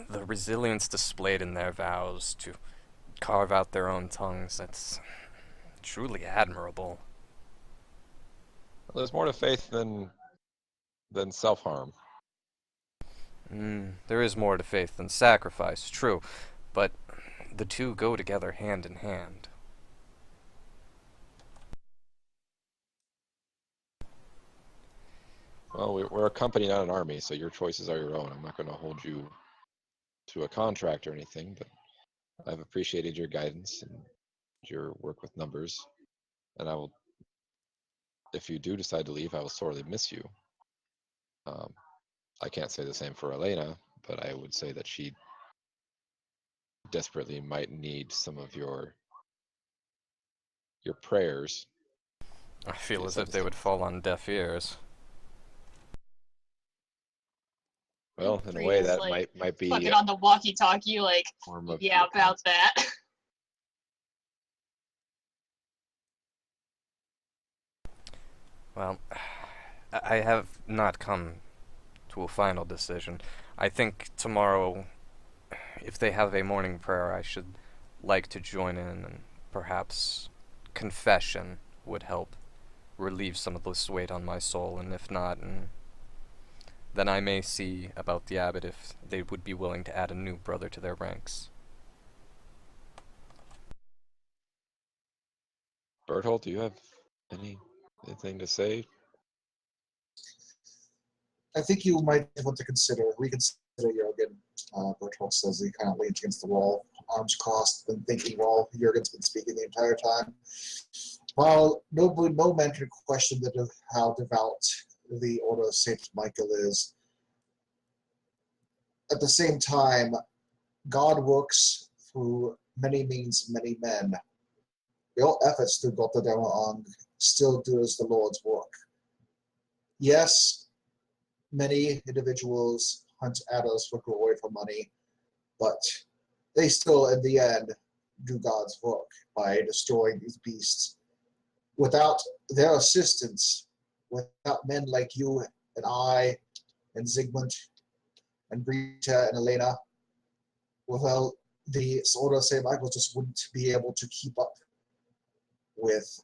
the resilience displayed in their vows to carve out their own tongues, that's truly admirable. Well, there's more to faith than self-harm. There is more to faith than sacrifice, true, but the two go together hand in hand. Well, we're a company, not an army, so your choices are your own. I'm not going to hold you to a contract or anything, but I've appreciated your guidance and your work with numbers, and I will, if you do decide to leave, I will sorely miss you. I can't say the same for Elena, but I would say that she desperately might need some of your prayers. I feel You as decide if to they stay. would fall on deaf ears. Well, in a way, Freeze, that like, might be fucking on the walkie-talkie, like, a form of yeah, about that. Well, I have not come to a final decision. I think tomorrow, if they have a morning prayer, I should like to join in, and perhaps confession would help relieve some of this weight on my soul, and if not, then I may see about the abbot if they would be willing to add a new brother to their ranks. Berthold, do you have anything to say? I think you might want to reconsider Jurgen. Bertolt says he kind of leans against the wall, arms crossed, and thinking while Jurgen's been speaking the entire time. While no man can question how devout the Order of Saint Michael is, at the same time, God works through many means, many men. Your efforts through Gotterdammerung still does the Lord's work. Yes, many individuals hunt adders for glory, for money, but they still, in the end, do God's work by destroying these beasts. Without their assistance, without men like you and I and Zygmunt and Brita and Elena, well, the Order of St. Michael just wouldn't be able to keep up with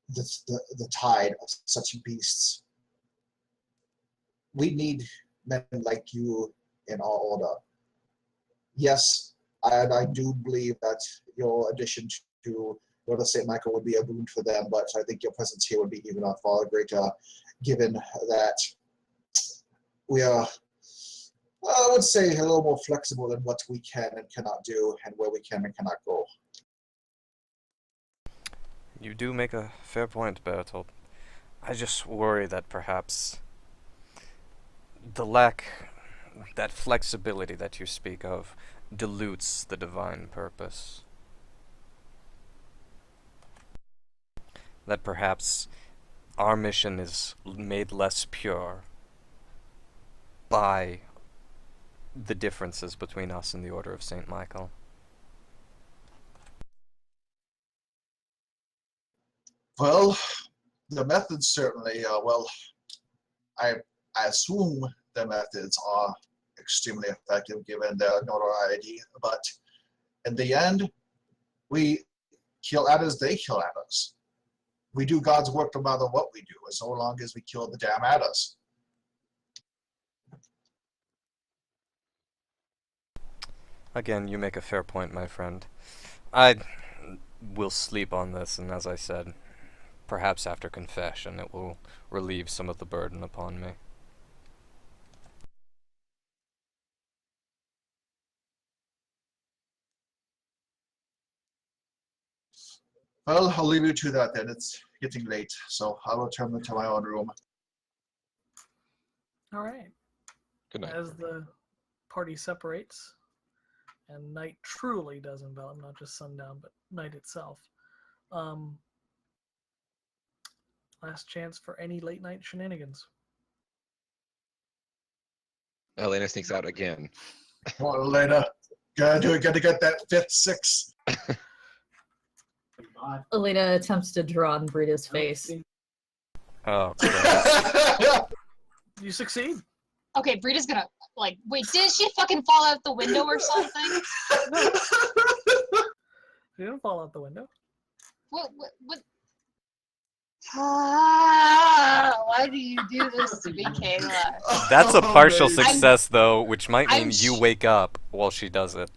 the tide of such beasts. We need men like you in our order. Yes, I do believe that your addition to Order of St. Michael would be a boon for them, but I think your presence here would be even a far greater, given that we are, I would say, a little more flexible in what we can and cannot do, and where we can and cannot go. You do make a fair point, Bertolt. I just worry that perhaps that flexibility that you speak of, dilutes the divine purpose. that perhaps our mission is made less pure by the differences between us and the Order of St. Michael. Well, the methods certainly, I assume the methods are extremely effective given their notoriety, but in the end, we kill adders, they kill adders. We do God's work no matter what we do, as long as we kill the damn adders. Again, you make a fair point, my friend. I will sleep on this, and as I said, perhaps after confession it will relieve some of the burden upon me. Well, I'll leave you to that then. It's getting late, so I will return to my own room. All right. Good night. As the party separates, and night truly does envelop, not just sundown, but night itself. Last chance for any late night shenanigans. Elena sneaks out again. Well, later. Gotta get that fifth six. Elena attempts to draw on Brita's face. Oh, Christ. You succeed. Okay, Brita's gonna like. Wait, did she fucking fall out the window or something? You didn't fall out the window. What? Why do you do this to me, Kayla? That's a partial Amazing. success, though, which might mean I'm you sh- wake up while she does it.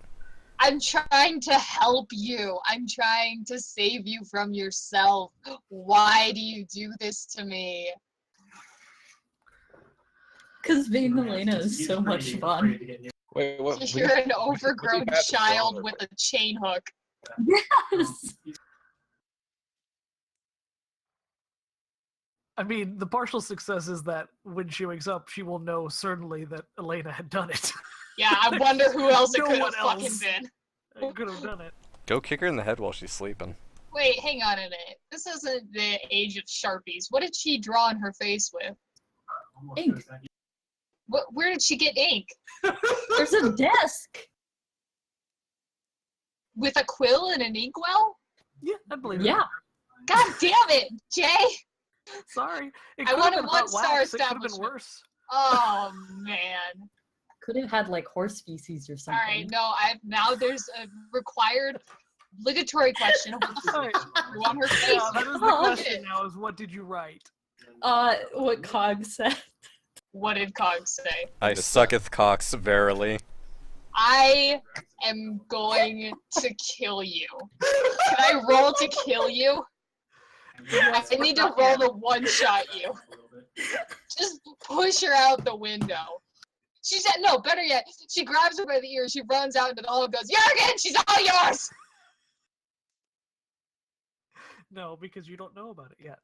I'm trying to help you. I'm trying to save you from yourself. Why do you do this to me? Because being Elena is so much fun. Wait, what? You're an overgrown bad to child draw with a chain hook. Yes! I mean, the partial success is that when she wakes up, she will know certainly that Elena had done it. Yeah, I wonder who else it No could have one fucking else. been. I could have done it. Go kick her in the head while she's sleeping. Wait, hang on a minute. This isn't the age of Sharpies. What did she draw on her face with? Ink. Where did she get ink? There's a desk! With a quill and an inkwell? Yeah, I believe it. Yeah. God damn it, Jay! Sorry. It I could have wanted been hot one-star wax. It could have been establishment. worse. Oh man. Could have had like horse feces or something. Alright, no, now there's a required obligatory question. What the fuck Alright. drew on her face? Yeah, that is the Oh, question now, is what did you write? What Cog said. What did Cog say? I sucketh cocks, verily. I am going to kill you. Can I roll to kill you? I need to roll to one-shot you. Just push her out the window. She said, no, better yet, she grabs her by the ear, she runs out into the hall and goes, Jurgen, she's all yours! No, because you don't know about it yet.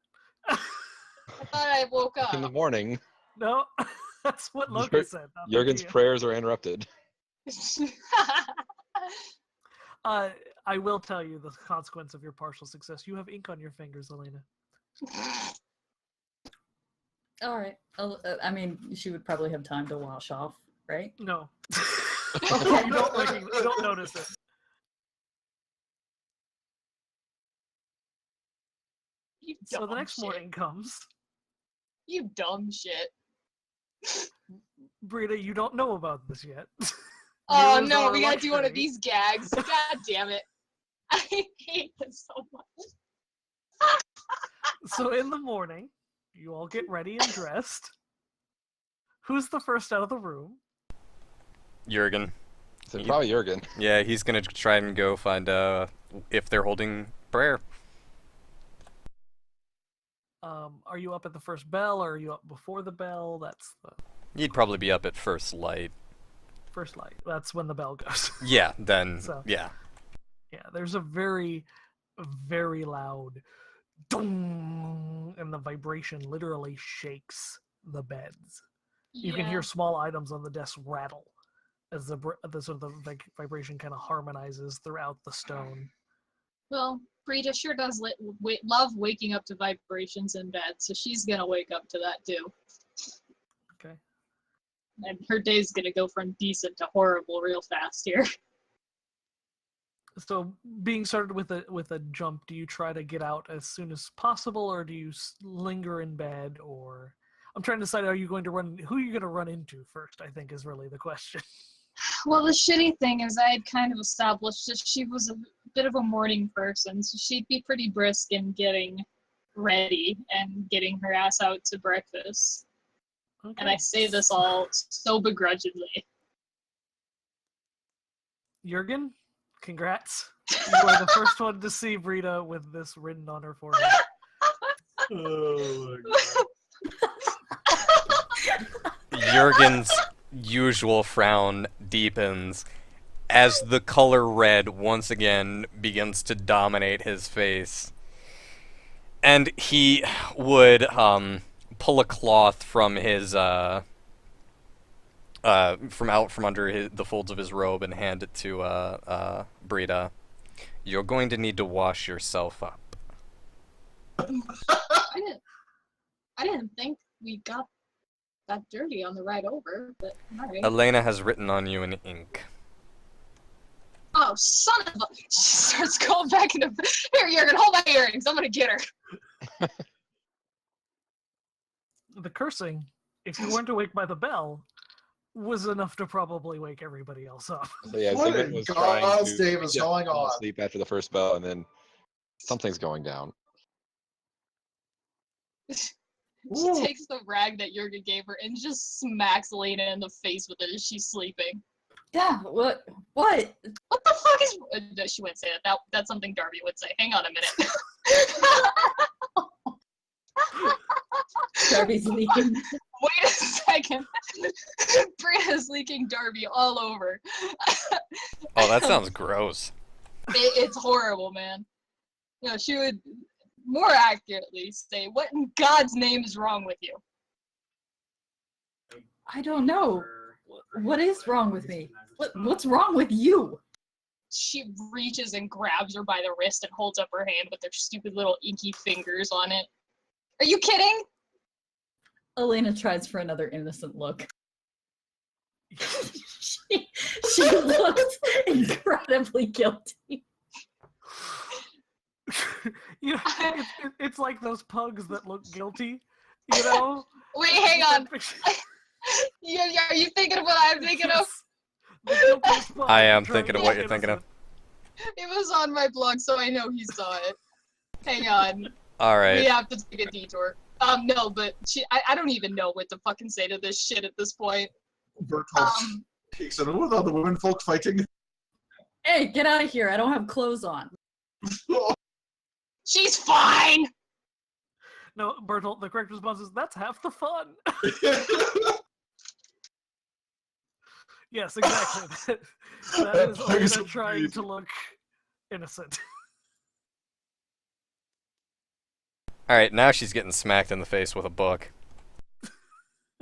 I thought I woke In the up. morning, No, that's what Loki said. not Jurgen's me. prayers are interrupted. I will tell you the consequence of your partial success. You have ink on your fingers, Elena. Alright. I mean, she would probably have time to wash off, right? No. Okay. you don't notice it. You So the dumb next shit. morning comes. You dumb shit. Brita, you don't know about this yet. Oh Yours no, are we gotta do one of luxury. these gags. God damn it. I hate this so much. So in the morning, you all get ready and dressed. Who's the first out of the room? Jurgen. So probably Jurgen. Yeah, he's gonna try and go find if they're holding prayer. Are you up at the first bell, or are you up before the bell? That's the You'd probably be up at first light. first light. That's when the bell goes. Yeah, then So- yeah. Yeah, there's a very, very loud dong, and the vibration literally shakes the beds. You can hear small items on the desk rattle as the sort of the vibration kind of harmonizes throughout the stone. Well, Brita sure does love waking up to vibrations in bed, so she's gonna wake up to that too. Okay. And her day's gonna go from decent to horrible real fast here. So, being started with a jump, do you try to get out as soon as possible, or do you linger in bed? Or I'm trying to decide: are you going to run? Who are you going to run into first? I think is really the question. Well, the shitty thing is I had kind of established that she was a bit of a morning person, so she'd be pretty brisk in getting ready and getting her ass out to breakfast. Okay. And I say this all so begrudgingly. Jurgen, congrats! You are the first one to see Brita with this written on her forehead. Oh my god. Jurgen's usual frown deepens as the color red once again begins to dominate his face. And he would pull a cloth from his from under the folds of his robe and hand it to Brita. You're going to need to wash yourself up. I didn't think we got that dirty on the ride over, but alright. Elena has written on you in ink. Oh, son of a... She starts going back into... Here, Jurgen, hold my earrings. I'm gonna get her. The cursing, if you weren't awake by the bell, was enough to probably wake everybody else up. So yeah, What Zygmunt in was God's trying name to is get going fall on? asleep after the first bell, and then something's going down. She takes the rag that Jurgen gave her and just smacks Lena in the face with it as she's sleeping. Yeah, what? What the fuck is... No, she wouldn't say that. That's something Darby would say. Hang on a minute. Darby's leaking. Wait a second. Britta's leaking Darby all over. Oh, that sounds gross. It's horrible, man. You know, she would more accurately say, what in God's name is wrong with you? I don't know. What is wrong with me? What's wrong with you? She reaches and grabs her by the wrist and holds up her hand with her stupid little inky fingers on it. Are you kidding? Elena tries for another innocent look. she looks incredibly guilty. You know, it's like those pugs that look guilty, you know? Wait, hang on. Are you thinking of what I'm thinking of? The guiltiest pug I am trying thinking to of what be you're thinking of. innocent. It was on my blog, so I know he saw it. Hang on. Alright. We have to take a detour. No, but I don't even know what to fucking say to this shit at this point. Bertolt takes it. What are the women folk fighting? Hey, get out of here. I don't have clothes on. She's fine! No, Bertolt, the correct response is, that's half the fun. Yes, exactly. That is Elena trying to look innocent. Alright, now she's getting smacked in the face with a book.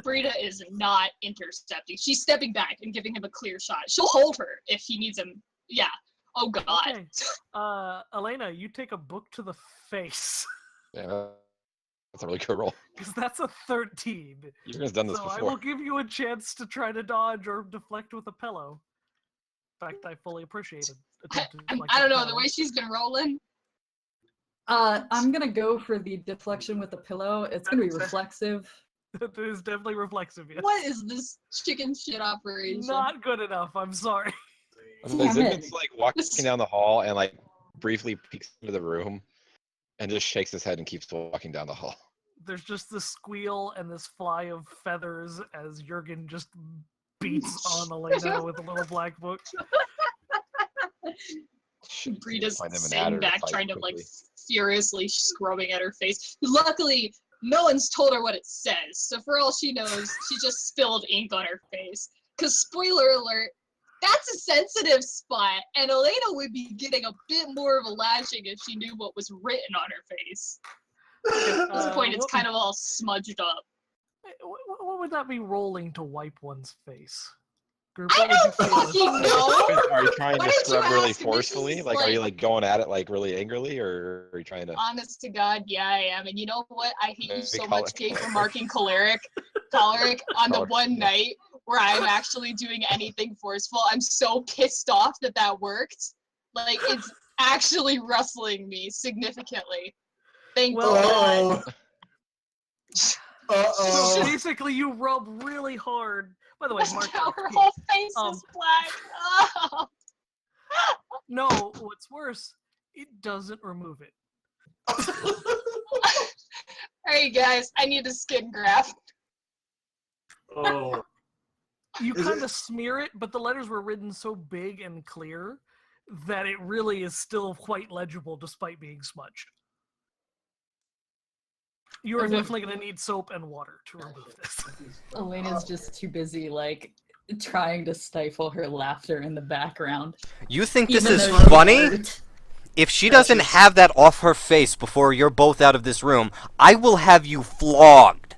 Brita is not intercepting. She's stepping back and giving him a clear shot. She'll hold her if he needs him. Yeah. Oh, God. Okay. Elena, you take a book to the face. Yeah, that's a really good roll. Because that's a 13. You've guys done this So before. I will give you a chance to try to dodge or deflect with a pillow. In fact, I fully appreciate it. I don't know, the way she's been rolling. I'm gonna go for the deflection with the pillow. It's gonna be reflexive. It is definitely reflexive, yes. What is this chicken shit operation? Not good enough, I'm sorry. Zygmunt's like walking down the hall and like briefly peeks into the room and just shakes his head and keeps walking down the hall. There's just this squeal and this fly of feathers as Jurgen just beats on Elena with a little black book. Brita's Find him an sitting adder to back fight trying to like quickly. furiously scrubbing at her face. Luckily, no one's told her what it says, so for all she knows, she just spilled ink on her face. Cause spoiler alert, that's a sensitive spot, and Elena would be getting a bit more of a lashing if she knew what was written on her face. At this point, it's kind of all smudged up. What would that be rolling to wipe one's face? group? I What would you don't feel if- fucking know. Are you trying Why to did you scrub really ask? This forcefully? is Like, are you like- like going at it like really angrily, or are you trying to? Honest to God, yeah, I am. And you know what? I hate you Maybe so call much, it- Jake, for marking choleric on the Choleric, one yeah. night where I'm actually doing anything forceful. I'm so pissed off that worked. Like, it's actually rustling me significantly. Thank Well, God. So Uh-oh. basically, you rub really hard. By the way, Mark, Now that's her key. whole face Um, is black. Oh. No, what's worse, it doesn't remove it. Alright, guys, I need a skin graft. Oh. You Is kind it- of smear it, but the letters were written so big and clear that it really is still quite legible despite being smudged. You are As if- definitely going to need soap and water to remove this. Elena's just too busy, like, trying to stifle her laughter in the background. You think this even is though she's funny? hurt. If she doesn't Precious. have that off her face before you're both out of this room, I will have you flogged.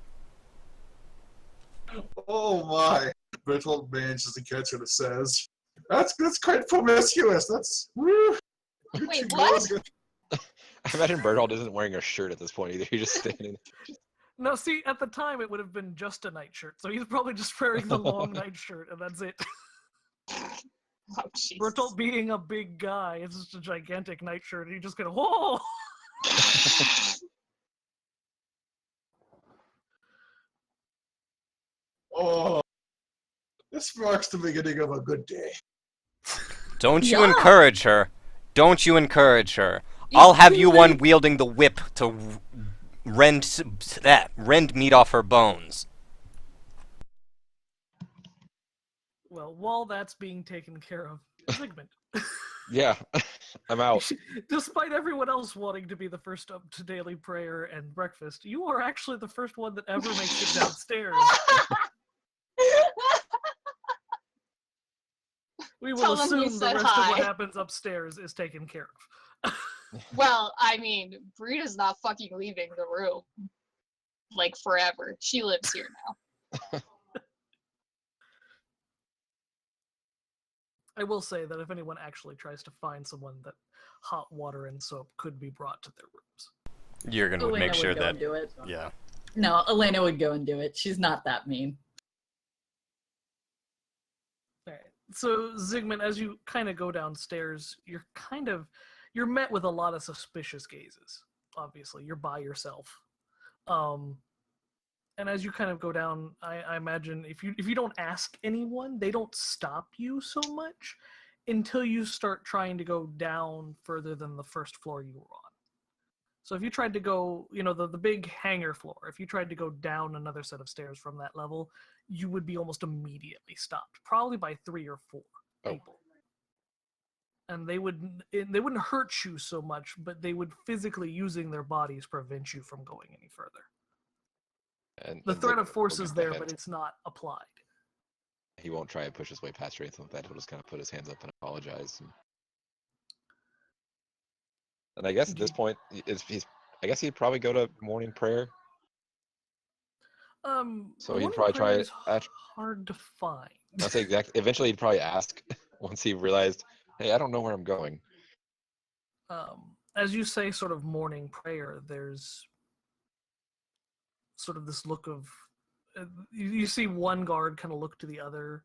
Oh my. Bertolt manages to catch what it says. That's quite promiscuous. That's woo. Wait, what? I imagine Bertolt isn't wearing a shirt at this point either. He's just standing. No, see, at the time it would have been just a nightshirt, so he's probably just wearing the long nightshirt, and that's it. Oh, Jesus. Bertolt being a big guy, it's just a gigantic nightshirt, and you just go, whoa! Oh. This marks the beginning of a good day. Don't you Yeah. encourage her. Don't you encourage her. It's I'll have too you one late. wielding the whip to rend meat off her bones. Well, while that's being taken care of, Zygmunt, Yeah, I'm out. despite everyone else wanting to be the first up to daily prayer and breakfast, you are actually the first one that ever makes it downstairs. We will Tell them you assume the said rest of what hi. happens upstairs is taken care of. Well, I mean, Brita's not fucking leaving the room. Like, forever. She lives here now. I will say that if anyone actually tries to find someone, that hot water and soap could be brought to their rooms. You're gonna Elena make sure would go that. and do it. Yeah. No, Elena would go and do it. She's not that mean. Alright. So, Zygmunt, as you kind of go downstairs, you're met with a lot of suspicious gazes. Obviously, you're by yourself. And as you kind of go down, I imagine if you don't ask anyone, they don't stop you so much until you start trying to go down further than the first floor you were on. So if you tried to go, the big hangar floor, if you tried to go down another set of stairs from that level, you would be almost immediately stopped, probably by 3 or 4 Oh. people. And they wouldn't hurt you so much, but they would physically, using their bodies, prevent you from going any further. And The and threat Zygmunt of will force give is the there, hint. but it's not applied. He won't try and push his way past or anything like that. He'll just kind of put his hands up and apologize. And I guess at this point, I guess he'd probably go to morning prayer. So he'd morning probably try prayer it is at- hard to find. I'll say exactly. Eventually, he'd probably ask once he realized, hey, I don't know where I'm going. As you say, sort of morning prayer, there's sort of this look of you see one guard kind of look to the other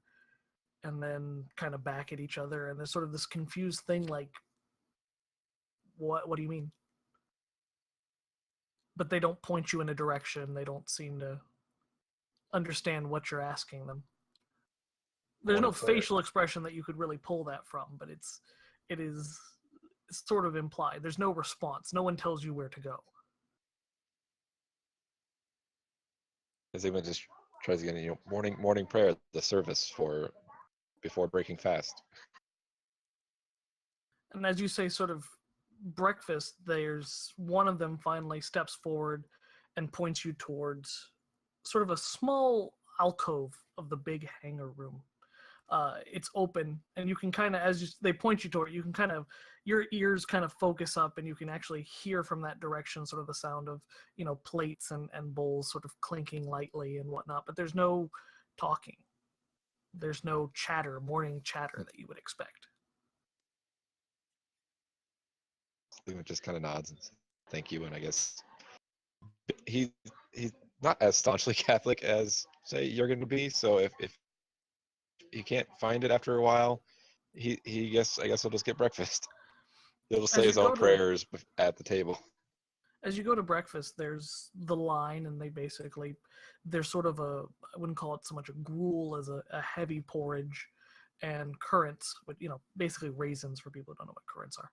and then kind of back at each other, and there's sort of this confused thing like, what do you mean? But they don't point you in a direction. They don't seem to understand what you're asking them. There's no Morning prayer. facial expression that you could really pull that from, but it is sort of implied. There's no response. No one tells you where to go. Zygmunt just tries to get morning prayer, the service before breaking fast. And as you say, sort of breakfast, there's one of them finally steps forward and points you towards sort of a small alcove of the big hangar room. It's open, and you can kind of, they point you toward it, you can kind of, your ears kind of focus up, and you can actually hear from that direction sort of the sound of, plates and bowls sort of clinking lightly and whatnot, but there's no talking. There's no chatter, morning chatter that you would expect. Zygmunt just kind of nods and says, thank you, and I guess he's not as staunchly Catholic as say Jurgen would be. So if he can't find it after a while, I guess he'll just get breakfast. He'll just say his own prayers at the table. As you go to breakfast, there's the line, and there's sort of I wouldn't call it so much a gruel as a heavy porridge, and currants, but basically raisins for people who don't know what currants are.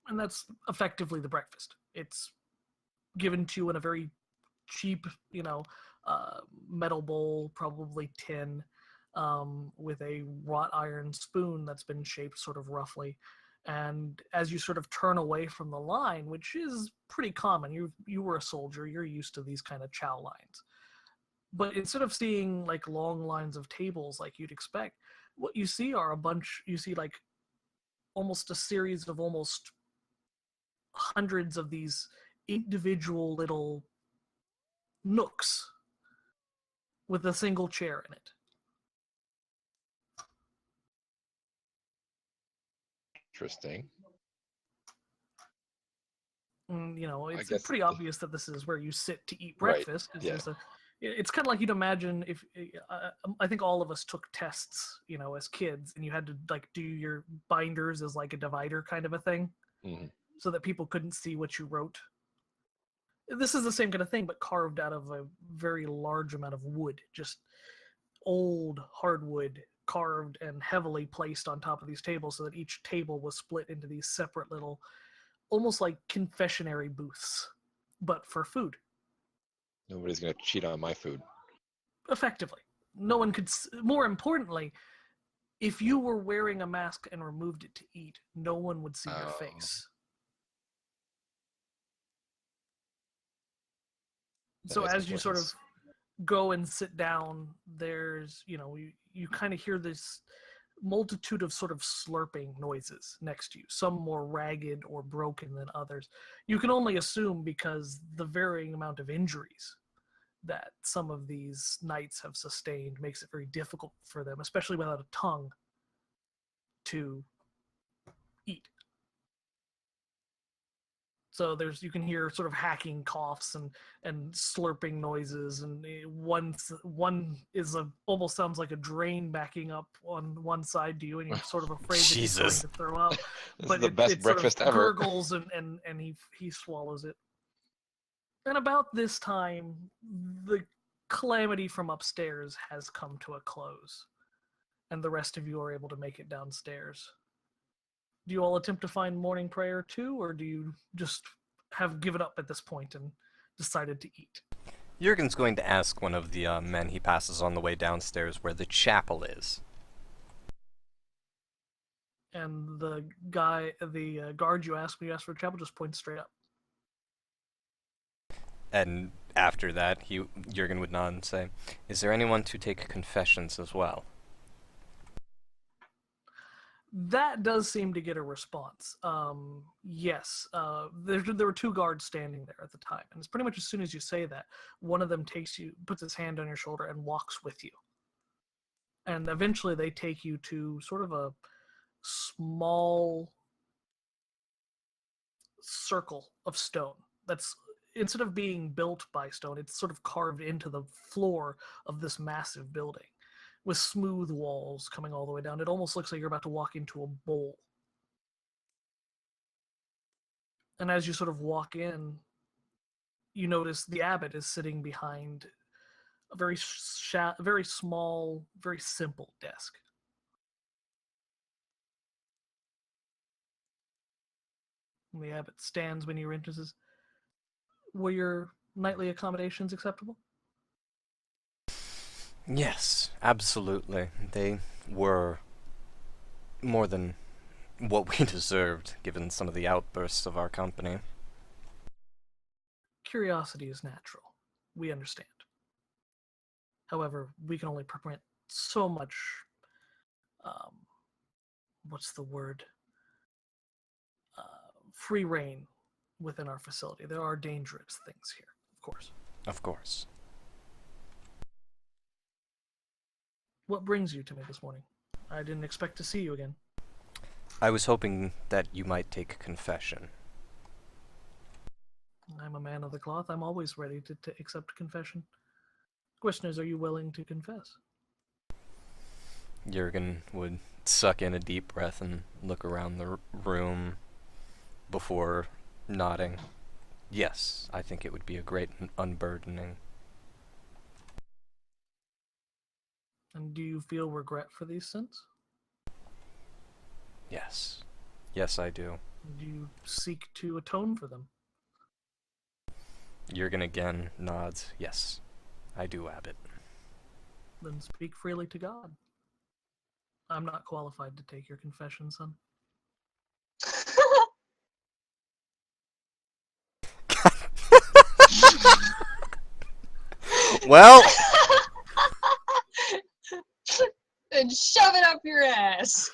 And that's effectively the breakfast. It's given to you in a very cheap, metal bowl, probably tin, with a wrought iron spoon that's been shaped sort of roughly. And as you sort of turn away from the line, which is pretty common, you were a soldier, you're used to these kind of chow lines. But instead of seeing like long lines of tables like you'd expect, what you see are like almost a series of almost hundreds of these individual little nooks with a single chair in it. Interesting. And, I it's pretty obvious that this is where you sit to eat Right, breakfast. yeah. It's kind of like you'd imagine if I think all of us took tests, as kids, and you had to like do your binders as like a divider kind of a thing, so that people couldn't see what you wrote. This is the same kind of thing, but carved out of a very large amount of wood, just old hardwood, carved and heavily placed on top of these tables, so that each table was split into these separate little, almost like confessionary booths, but for food. Nobody's gonna cheat on my food. Effectively. No one could. More importantly, if you were wearing a mask and removed it to eat, no one would see your face. So as you sort of go and sit down, there's, you kind of hear this multitude of sort of slurping noises next to you, some more ragged or broken than others. You can only assume because the varying amount of injuries that some of these knights have sustained makes it very difficult for them, especially without a tongue, to eat. So you can hear sort of hacking coughs and slurping noises, and one is almost sounds like a drain backing up on one side to you, and you're sort of afraid that he's going to throw up. But the best breakfast sort of ever. Gurgles and he swallows it. And about this time, the calamity from upstairs has come to a close, and the rest of you are able to make it downstairs. Do you all attempt to find morning prayer too, or do you just have given up at this point and decided to eat? Jurgen's going to ask one of the men he passes on the way downstairs where the chapel is. And the guard you ask when you ask for a chapel just points straight up. And after that, Jurgen would nod and say, "Is there anyone to take confessions as well?" That does seem to get a response. Yes. There were two guards standing there at the time, and it's pretty much as soon as you say that, one of them puts his hand on your shoulder and walks with you. And eventually they take you to sort of a small circle of stone that's, instead of being built by stone, it's sort of carved into the floor of this massive building, with smooth walls coming all the way down. It almost looks like you're about to walk into a bowl. And as you sort of walk in, you notice the abbot is sitting behind a very small, very simple desk. And the abbot stands when you enter and says, "Were your nightly accommodations acceptable?" Yes, absolutely. They were more than what we deserved, given some of the outbursts of our company. Curiosity is natural. We understand. However, we can only permit so much, what's the word? Free reign within our facility. There are dangerous things here, of course. Of course. What brings you to me this morning? I didn't expect to see you again. I was hoping that you might take confession. I'm a man of the cloth. I'm always ready to accept confession. Question is, are you willing to confess? Jurgen would suck in a deep breath and look around the room before nodding. Yes, I think it would be a great unburdening. And do you feel regret for these sins? Yes. Yes, I do. Do you seek to atone for them? Jurgen again nods. Yes, I do, Abbot. Then speak freely to God. I'm not qualified to take your confession, son. Well, And shove it up your ass.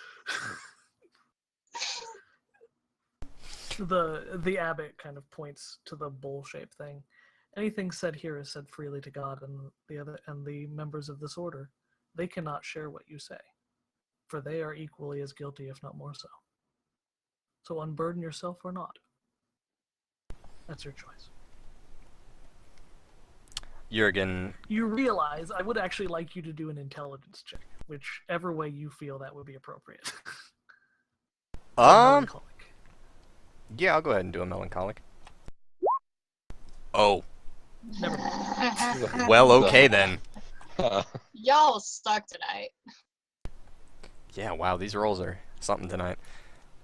The abbot kind of points to the bowl-shaped thing. Anything said here is said freely to God and the members of this order. They cannot share what you say, for they are equally as guilty, if not more so. So unburden yourself or not. That's your choice. Jurgen, You realize I would actually like you to do an intelligence check, whichever way you feel that would be appropriate. Melancholic. yeah, I'll go ahead and do a melancholic. Oh, Never mind. well, okay then. Y'all suck tonight. Yeah, wow, these rolls are something tonight.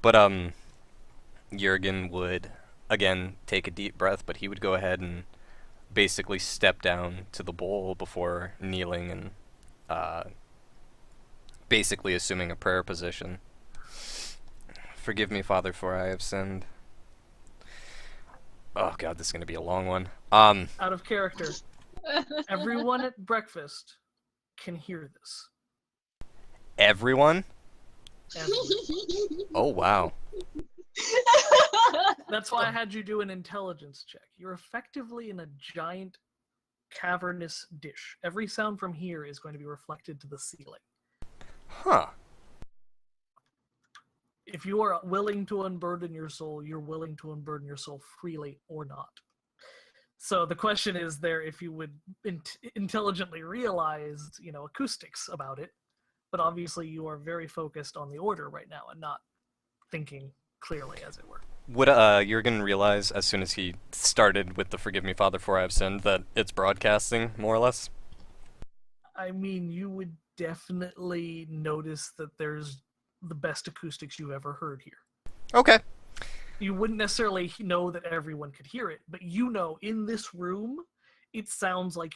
But, Jurgen would, again, take a deep breath, but he would go ahead and basically step down to the bowl before kneeling and, basically assuming a prayer position. Forgive me, Father, for I have sinned. Oh god, this is gonna be a long one. Out of character. Everyone at breakfast can hear this. Everyone? Everyone. Oh, wow. That's why I had you do an intelligence check. You're effectively in a giant cavernous dish. Every sound from here is going to be reflected to the ceiling. Huh. If you are willing to unburden your soul, you're willing to unburden your soul freely or not. So the question is there if you would intelligently realize, acoustics about it, but obviously you are very focused on the order right now and not thinking clearly, as it were. Would Jurgen realize as soon as he started with the Forgive Me, Father, for I have sinned that it's broadcasting, more or less? I mean, you would definitely notice that there's the best acoustics you've ever heard here. Okay. You wouldn't necessarily know that everyone could hear it, but in this room, it sounds like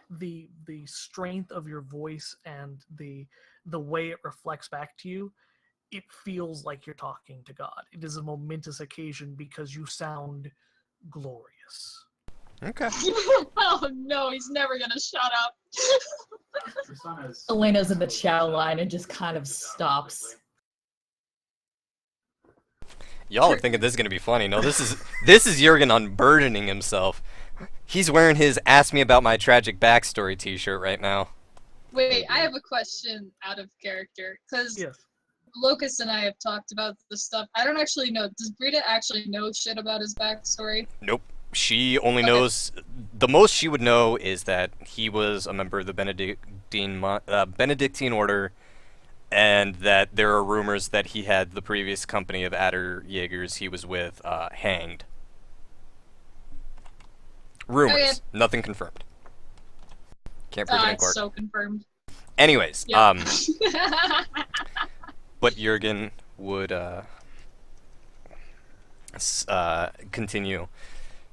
the strength of your voice and the way it reflects back to you, it feels like you're talking to God. It is a momentous occasion because you sound glorious. Okay. Oh no, he's never gonna shut up. Elena's in the chow line and just kind of stops. Y'all are thinking this is gonna be funny. No, this is Jurgen unburdening himself. He's wearing his "Ask Me About My Tragic Backstory" t-shirt right now. Wait, I have a question out of character, because Yes. Locust and I have talked about this stuff. I don't actually know. Does Brita actually know shit about his backstory? Nope. She only Okay. knows... The most she would know is that he was a member of the Benedictine order, and that there are rumors that he had the previous company of Aderjaegers he was with hanged. Rumors. Okay. Nothing confirmed. Can't prove it in It's court. so confirmed. Anyways, Yep. But Jurgen would continue.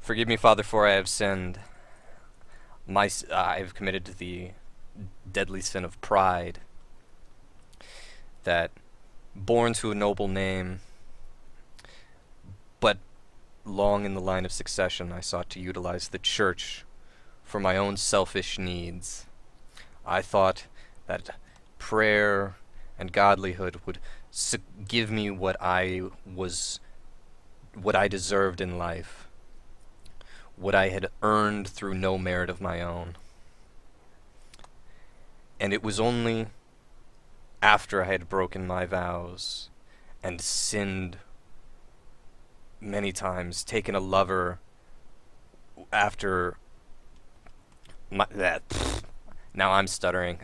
Forgive me, Father, for I have sinned. I have committed the deadly sin of pride. That, born to a noble name, but long in the line of succession, I sought to utilize the church for my own selfish needs. I thought that prayer and godlyhood would give me what I deserved in life, what I had earned through no merit of my own. And it was only after I had broken my vows and sinned many times, taken a lover after now I'm stuttering.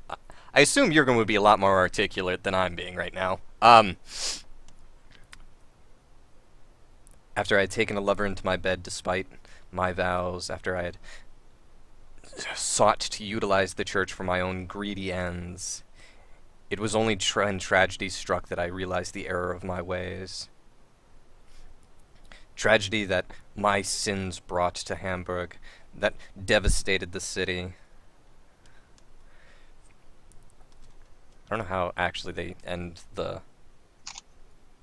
I assume Jurgen would be a lot more articulate than I'm being right now. After I had taken a lover into my bed despite my vows, after I had sought to utilize the church for my own greedy ends, it was only when tragedy struck that I realized the error of my ways. Tragedy that my sins brought to Hamburg, that devastated the city. I don't know how actually they end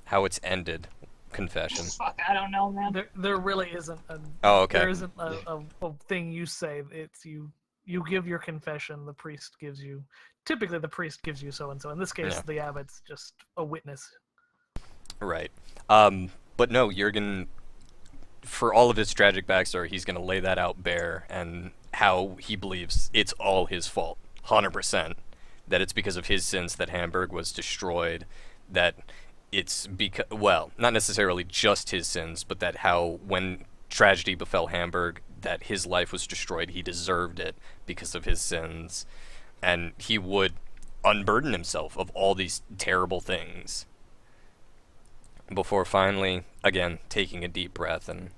how it's ended. Confession. Fuck, I don't know, man. There really isn't Oh, okay. There isn't a thing you say. It's you give your confession, the priest gives you, typically the priest gives you so and so. In this case, Yeah. the abbot's just a witness. Right. But no, Jurgen, for all of his tragic backstory, he's going to lay that out bare, and how he believes it's all his fault, 100%. That it's because of his sins that Hamburg was destroyed, that it's because, well, not necessarily just his sins, but that how when tragedy befell Hamburg, that his life was destroyed, he deserved it because of his sins, and he would unburden himself of all these terrible things before finally, again, taking a deep breath and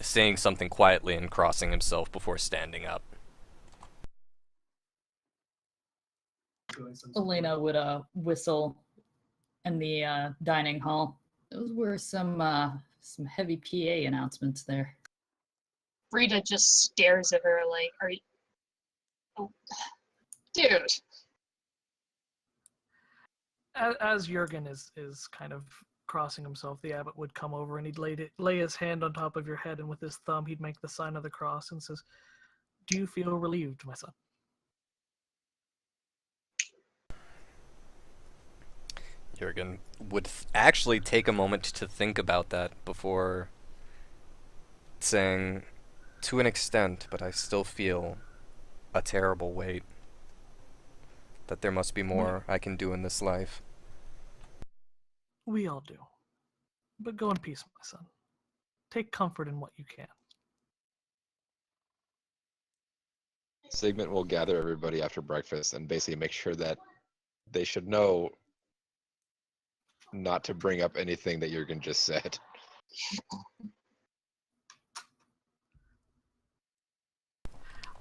saying something quietly and crossing himself before standing up. Elena would whistle in the dining hall. Those were some heavy PA announcements there. Rita just stares at her like, are you... Oh, dude. As Jurgen is kind of crossing himself, the abbot would come over and he'd lay his hand on top of your head, and with his thumb he'd make the sign of the cross and says, "Do you feel relieved, my son?" Jurgen would actually take a moment to think about that before saying, "To an extent, but I still feel a terrible weight. That there must be more I can do in this life." We all do. But go in peace, my son. Take comfort in what you can. Sigmund will gather everybody after breakfast and basically make sure that they should know not to bring up anything that Jurgen just said.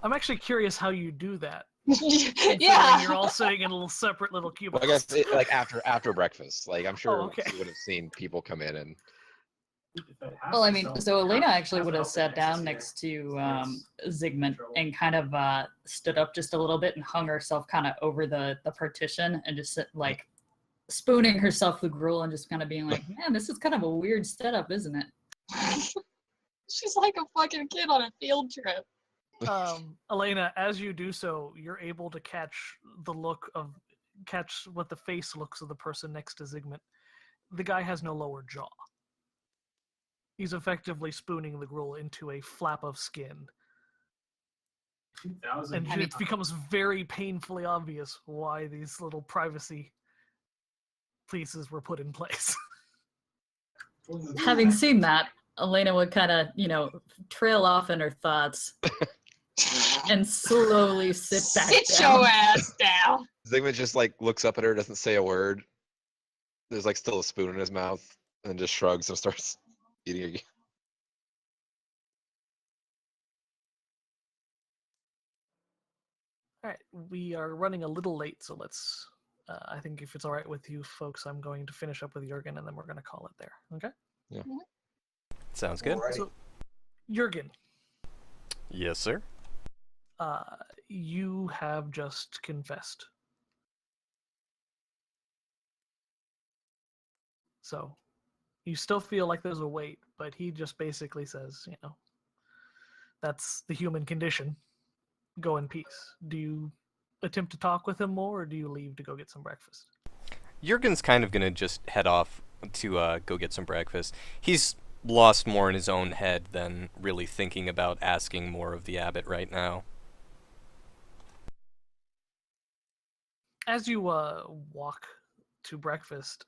I'm actually curious how you do that. Yeah. You're all sitting in a little separate little Well, I cubicles. guess like after breakfast. Like I'm sure okay. you would have seen people come in and Well, I mean, so Elena actually would have sat down next to Zygmunt and kind of stood up just a little bit and hung herself kind of over the partition and just like spooning herself with gruel and just kind of being like, man, this is kind of a weird setup, isn't it? She's like a fucking kid on a field trip. Elena, as you do so, you're able to catch what the face looks of the person next to Zygmunt. The guy has no lower jaw. He's effectively spooning the gruel into a flap of skin. And it becomes very painfully obvious why these little privacy pieces were put in place. Having seen that, Elena would kind of, trail off in her thoughts and slowly sit back Sit down. your ass down. Zygmunt just like looks up at her, doesn't say a word. There's like still a spoon in his mouth, and just shrugs and starts eating again. All right, we are running a little late, so let's. I think if it's all right with you folks, I'm going to finish up with Jurgen, and then we're going to call it there. Okay? Yeah. Sounds good. Alrighty. So, Jurgen, Yes, sir. you have just confessed. So, you still feel like there's a weight, but he just basically says, that's the human condition. Go in peace. Do you attempt to talk with him more, or do you leave to go get some breakfast? Jurgen's kind of gonna just head off to go get some breakfast. He's lost more in his own head than really thinking about asking more of the abbot right now. As you walk to breakfast,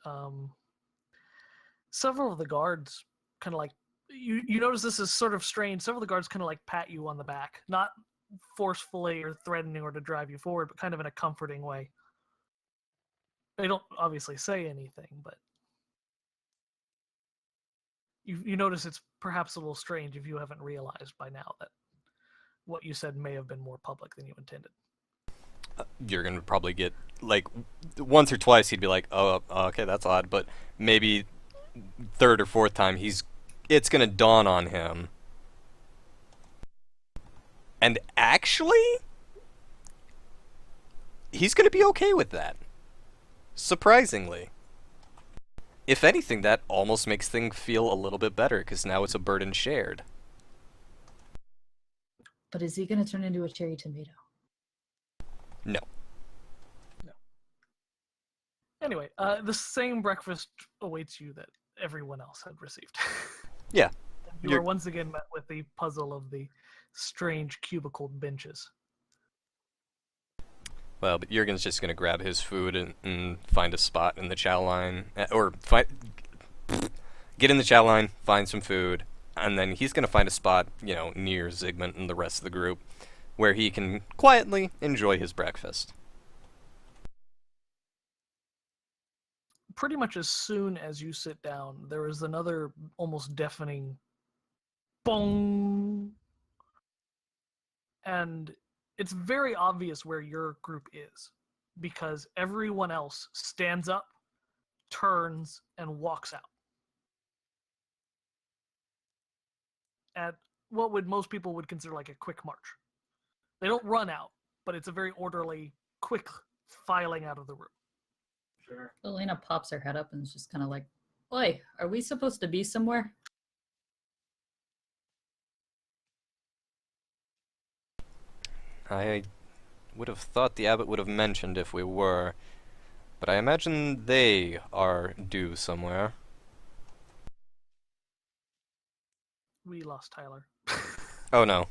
several of the guards kind of like you notice this is sort of strange. Several of the guards kind of like pat you on the back, not forcefully or threatening or to drive you forward, but kind of in a comforting way. They don't obviously say anything, but you notice it's perhaps a little strange if you haven't realized by now that what you said may have been more public than you intended. You're gonna probably get, like, once or twice he'd be like, oh, okay, that's odd, but maybe third or fourth time it's gonna dawn on him. And actually, he's gonna be okay with that. Surprisingly. If anything, that almost makes things feel a little bit better, because now it's a burden shared. But is he going to turn into a cherry tomato? No. Anyway, the same breakfast awaits you that everyone else had received. Yeah. You are once again met with the puzzle of the strange cubicled benches. Well, but Jurgen's just gonna grab his food and find a spot in the chow line, or get in the chow line, find some food, and then he's gonna find a spot, near Zygmunt and the rest of the group, where he can quietly enjoy his breakfast. Pretty much as soon as you sit down, there is another almost deafening bong, and it's very obvious where your group is, because everyone else stands up, turns, and walks out. At what most people would consider like a quick march. They don't run out, but it's a very orderly, quick filing out of the room. Sure. Elena pops her head up and is just kind of like, "Oi, are we supposed to be somewhere?" I would have thought the abbot would have mentioned if we were, but I imagine they are due somewhere. We lost Tyler. Oh no.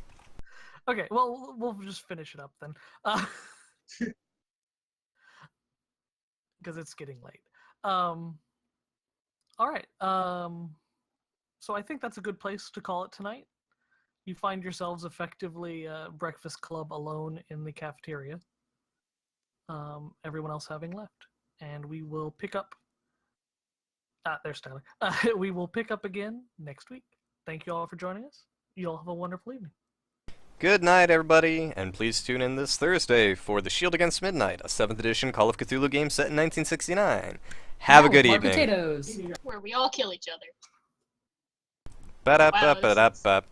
Okay, well, we'll just finish it up then. Because it's getting late. All right. So I think that's a good place to call it tonight. You find yourselves effectively breakfast club alone in the cafeteria. Everyone else having left. And we will pick up... there's Tyler. We will pick up again next week. Thank you all for joining us. You all have a wonderful evening. Good night, everybody, and please tune in this Thursday for The Shield Against Midnight, a 7th edition Call of Cthulhu game set in 1969. Have a good More evening. potatoes. Where we all kill each other. Ba-da-ba-ba-da-ba.